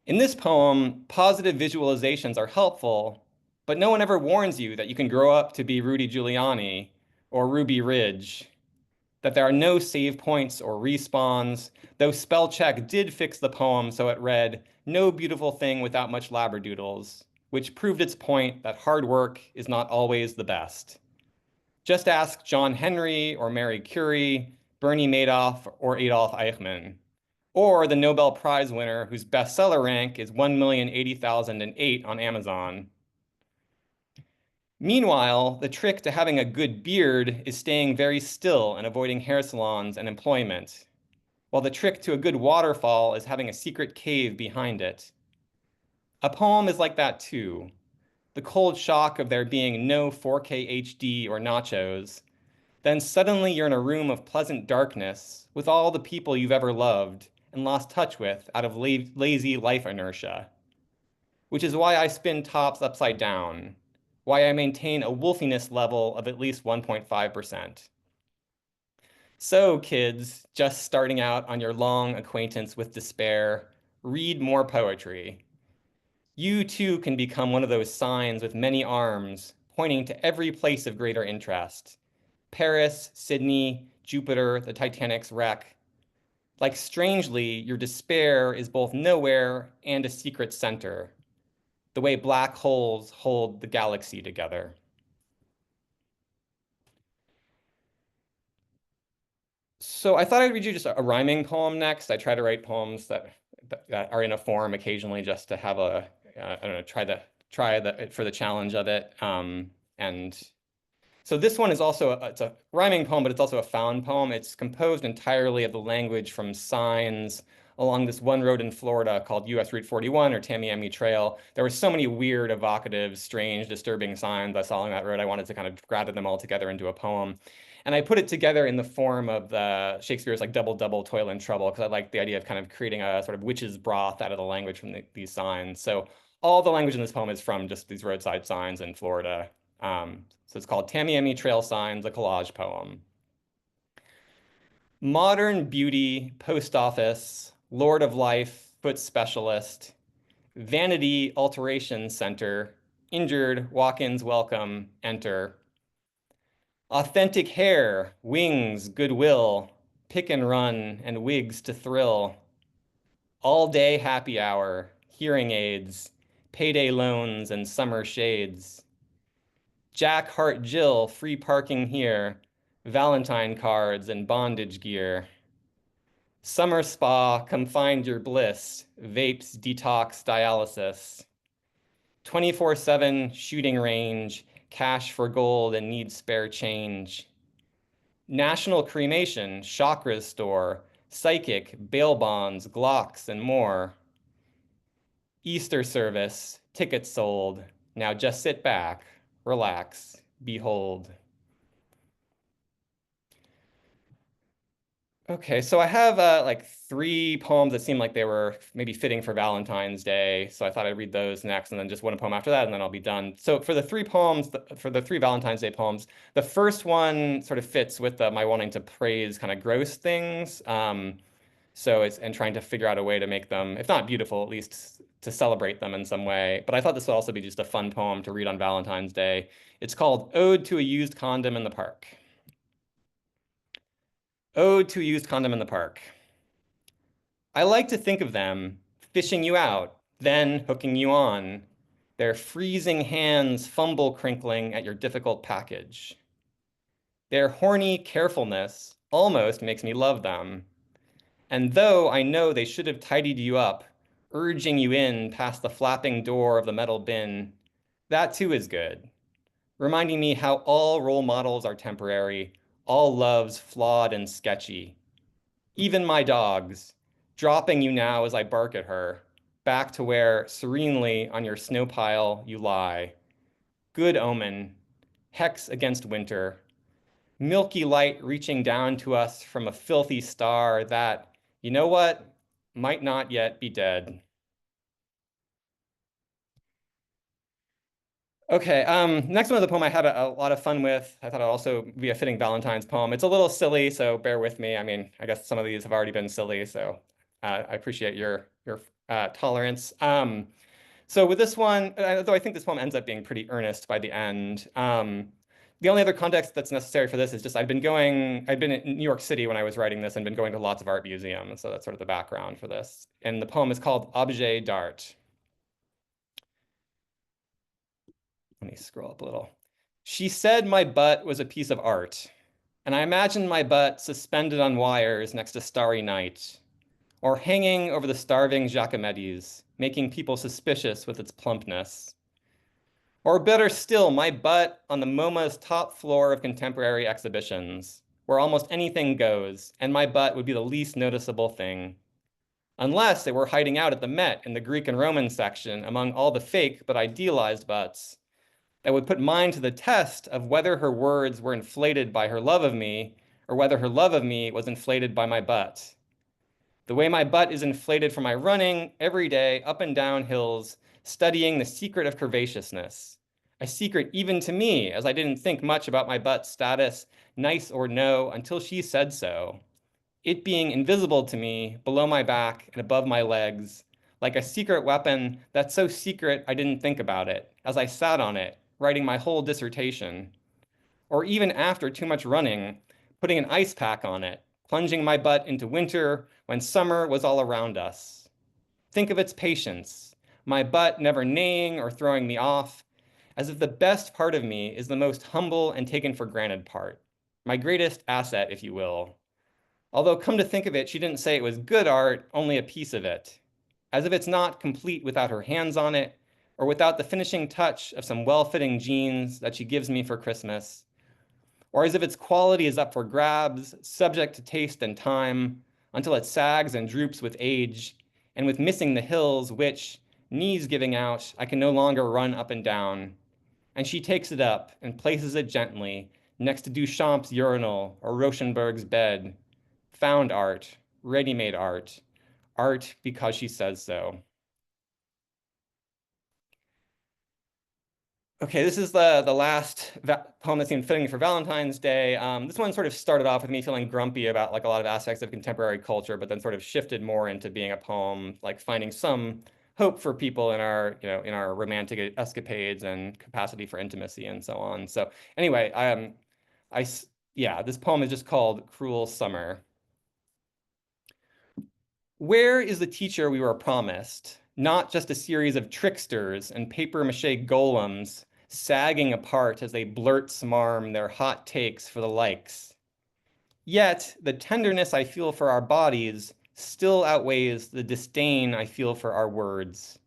In this poem, positive visualizations are helpful, but no one ever warns you that you can grow up to be Rudy Giuliani or Ruby Ridge, that there are no save points or respawns, though spell check did fix the poem so it read, "No beautiful thing without much labradoodles," which proved its point that hard work is not always the best. Just ask John Henry or Mary Curie, Bernie Madoff or Adolf Eichmann, or the Nobel Prize winner whose bestseller rank is 1,080,008 on Amazon. Meanwhile, the trick to having a good beard is staying very still and avoiding hair salons and employment, while the trick to a good waterfall is having a secret cave behind it. A poem is like that too. The cold shock of there being no 4K HD or nachos. Then suddenly you're in a room of pleasant darkness with all the people you've ever loved and lost touch with out of lazy life inertia. Which is why I spin tops upside down, why I maintain a wolfiness level of at least 1.5%. So, kids, just starting out on your long acquaintance with despair, read more poetry. You too can become one of those signs with many arms, pointing to every place of greater interest. Paris, Sydney, Jupiter, the Titanic's wreck. Like strangely, your despair is both nowhere and a secret center, the way black holes hold the galaxy together. So I thought I'd read you just a rhyming poem next. I try to write poems that are in a form occasionally just to have a, I don't know, try for the challenge of it. And so this one is also, it's a rhyming poem, but it's also a found poem. It's composed entirely of the language from signs along this one road in Florida called US Route 41 or Tamiami Trail. There were so many weird, evocative, strange, disturbing signs I saw along that road. I wanted to kind of gather them all together into a poem. And I put it together in the form of Shakespeare's like Double, Double, Toil and Trouble, because I like the idea of kind of creating a sort of witch's broth out of the language from these signs. So all the language in this poem is from just these roadside signs in Florida. So it's called Tamiami Trail Signs, a collage poem. Modern beauty, post office, Lord of Life, foot specialist, vanity alteration center, injured walk-ins welcome, enter. Authentic hair, wings, goodwill, pick and run, and wigs to thrill. All day happy hour, hearing aids, payday loans, and summer shades. Jack, Hart, Jill, free parking here, Valentine cards and bondage gear. Summer spa, come find your bliss, vapes, detox, dialysis. 24/7 shooting range, cash for gold and need spare change. National cremation, chakras store, psychic, bail bonds, Glocks, and more. Easter service, tickets sold. Now just sit back, relax, behold. Okay, so I have like 3 poems that seem like they were maybe fitting for Valentine's Day. So I thought I'd read those next and then just one poem after that, and then I'll be done. So for the 3 poems, for the 3 Valentine's Day poems, the first one sort of fits with my wanting to praise kind of gross things. So and trying to figure out a way to make them, if not beautiful, at least to celebrate them in some way. But I thought this would also be just a fun poem to read on Valentine's Day. It's called Ode to a Used Condom in the Park. Ode to a Used Condom in the Park. I like to think of them fishing you out, then hooking you on, their freezing hands fumble crinkling at your difficult package. Their horny carefulness almost makes me love them. And though I know they should have tidied you up, urging you in past the flapping door of the metal bin, that too is good, reminding me how all role models are temporary, all loves flawed and sketchy. Even my dogs, dropping you now as I bark at her, back to where serenely on your snow pile you lie. Good omen, hex against winter, milky light reaching down to us from a filthy star that, you know what, might not yet be dead. Okay, next one of the poem I had a lot of fun with. I thought it'd also be a fitting Valentine's poem. It's a little silly, so bear with me. I mean, I guess some of these have already been silly, so I appreciate your tolerance. So with this one, though I think this poem ends up being pretty earnest by the end. The only other context that's necessary for this is just I'd been in New York City when I was writing this and been going to lots of art museums, so that's sort of the background for this. And the poem is called Objet d'Art. Let me scroll up a little. She said my butt was a piece of art, and I imagined my butt suspended on wires next to Starry Night, or hanging over the starving Giacomettis, making people suspicious with its plumpness. Or better still, my butt on the MoMA's top floor of contemporary exhibitions, where almost anything goes, and my butt would be the least noticeable thing. Unless they were hiding out at the Met in the Greek and Roman section among all the fake but idealized butts. That would put mine to the test of whether her words were inflated by her love of me, or whether her love of me was inflated by my butt. The way my butt is inflated from my running every day up and down hills, studying the secret of curvaceousness. A secret even to me, as I didn't think much about my butt's status, nice or no, until she said so. It being invisible to me, below my back and above my legs, like a secret weapon that's so secret I didn't think about it, as I sat on it, writing my whole dissertation. Or even after too much running, putting an ice pack on it, plunging my butt into winter when summer was all around us. Think of its patience, my butt never neighing or throwing me off, as if the best part of me is the most humble and taken for granted part, my greatest asset, if you will. Although come to think of it, she didn't say it was good art, only a piece of it, as if it's not complete without her hands on it, or without the finishing touch of some well-fitting jeans that she gives me for Christmas, or as if its quality is up for grabs, subject to taste and time, until it sags and droops with age, and with missing the hills which, knees giving out, I can no longer run up and down. And she takes it up and places it gently next to Duchamp's urinal or Rauschenberg's bed. Found art, ready-made art, art because she says so. Okay, this is the last poem that seemed fitting for Valentine's Day. This one sort of started off with me feeling grumpy about like a lot of aspects of contemporary culture, but then sort of shifted more into being a poem, like finding some hope for people in our, in our romantic escapades and capacity for intimacy and so on. So anyway, yeah, this poem is just called Cruel Summer. Where is the teacher we were promised? Not just a series of tricksters and papier-mâché golems sagging apart as they blurt smarm their hot takes for the likes. Yet, the tenderness I feel for our bodies still outweighs the disdain I feel for our words.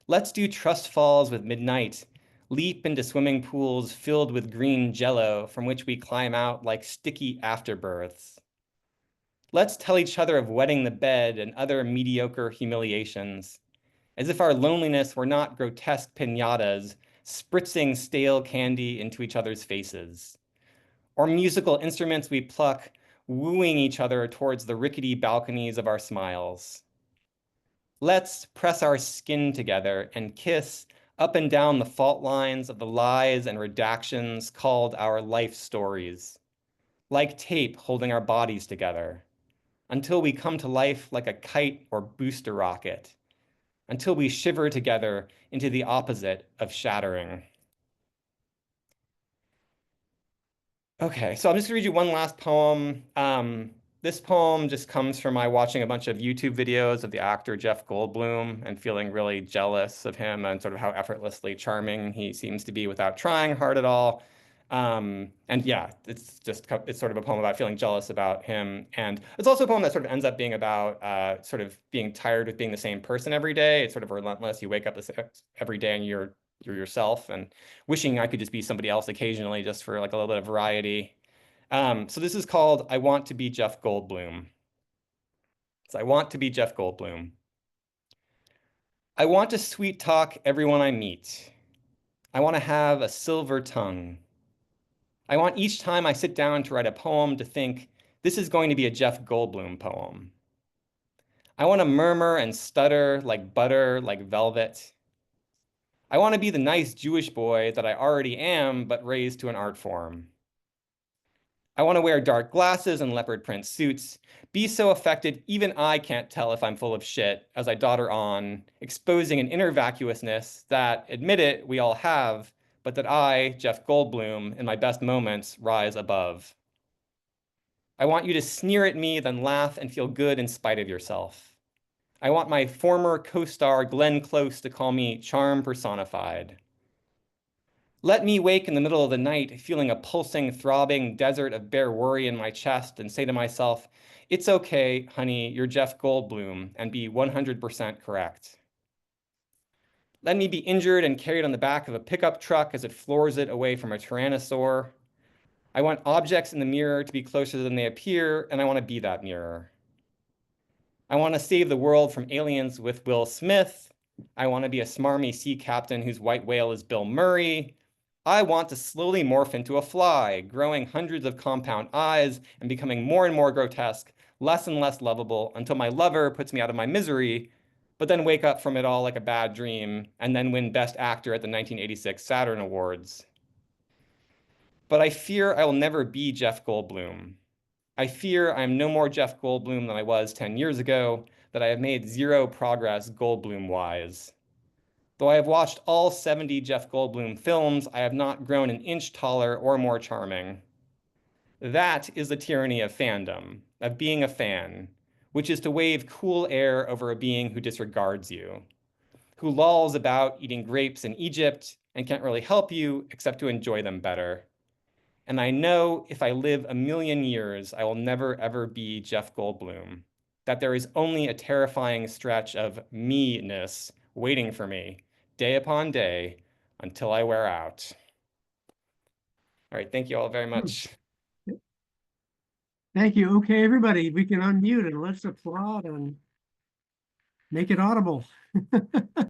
Let's do trust falls with midnight, leap into swimming pools filled with green jello from which we climb out like sticky afterbirths. Let's tell each other of wetting the bed and other mediocre humiliations, as if our loneliness were not grotesque piñatas spritzing stale candy into each other's faces, or musical instruments we pluck, wooing each other towards the rickety balconies of our smiles. Let's press our skin together and kiss up and down the fault lines of the lies and redactions called our life stories, like tape holding our bodies together, until we come to life like a kite or booster rocket, until we shiver together into the opposite of shattering. Okay, so I'm just gonna read you one last poem. This poem just comes from my watching a bunch of YouTube videos of the actor Jeff Goldblum and feeling really jealous of him and sort of how effortlessly charming he seems to be without trying hard at all. And yeah, it's sort of a poem about feeling jealous about him. And it's also a poem that sort of ends up being about sort of being tired with being the same person every day. It's sort of relentless. You wake up every day and you're yourself, and wishing I could just be somebody else occasionally just for like a little bit of variety. So this is called I Want to Be Jeff Goldblum. So I want to be Jeff Goldblum. I want to sweet talk everyone I meet. I want to have a silver tongue. I want each time I sit down to write a poem to think, this is going to be a Jeff Goldblum poem. I want to murmur and stutter like butter, like velvet. I want to be the nice Jewish boy that I already am, but raised to an art form. I want to wear dark glasses and leopard print suits, be so affected even I can't tell if I'm full of shit as I dodder on, exposing an inner vacuousness that, admit it, we all have, but that I, Jeff Goldblum, in my best moments, rise above. I want you to sneer at me, then laugh and feel good in spite of yourself. I want my former co-star Glenn Close to call me charm personified. Let me wake in the middle of the night feeling a pulsing, throbbing desert of bare worry in my chest and say to myself, it's okay, honey, you're Jeff Goldblum, and be 100% correct. Let me be injured and carried on the back of a pickup truck as it floors it away from a tyrannosaur. I want objects in the mirror to be closer than they appear, and I want to be that mirror. I want to save the world from aliens with Will Smith. I want to be a smarmy sea captain whose white whale is Bill Murray. I want to slowly morph into a fly, growing hundreds of compound eyes and becoming more and more grotesque, less and less lovable, until my lover puts me out of my misery, but then wake up from it all like a bad dream, and then win Best Actor at the 1986 Saturn Awards. But I fear I will never be Jeff Goldblum. I fear I am no more Jeff Goldblum than I was 10 years ago, that I have made zero progress Goldblum-wise. Though I have watched all 70 Jeff Goldblum films, I have not grown an inch taller or more charming. That is the tyranny of fandom, of being a fan, which is to wave cool air over a being who disregards you, who lolls about eating grapes in Egypt and can't really help you except to enjoy them better. And I know if I live a million years, I will never ever be Jeff Goldblum, that there is only a terrifying stretch of me-ness waiting for me, day upon day, until I wear out. All right, thank you all very much. Thank you. Okay, everybody, we can unmute and let's applaud and make it audible.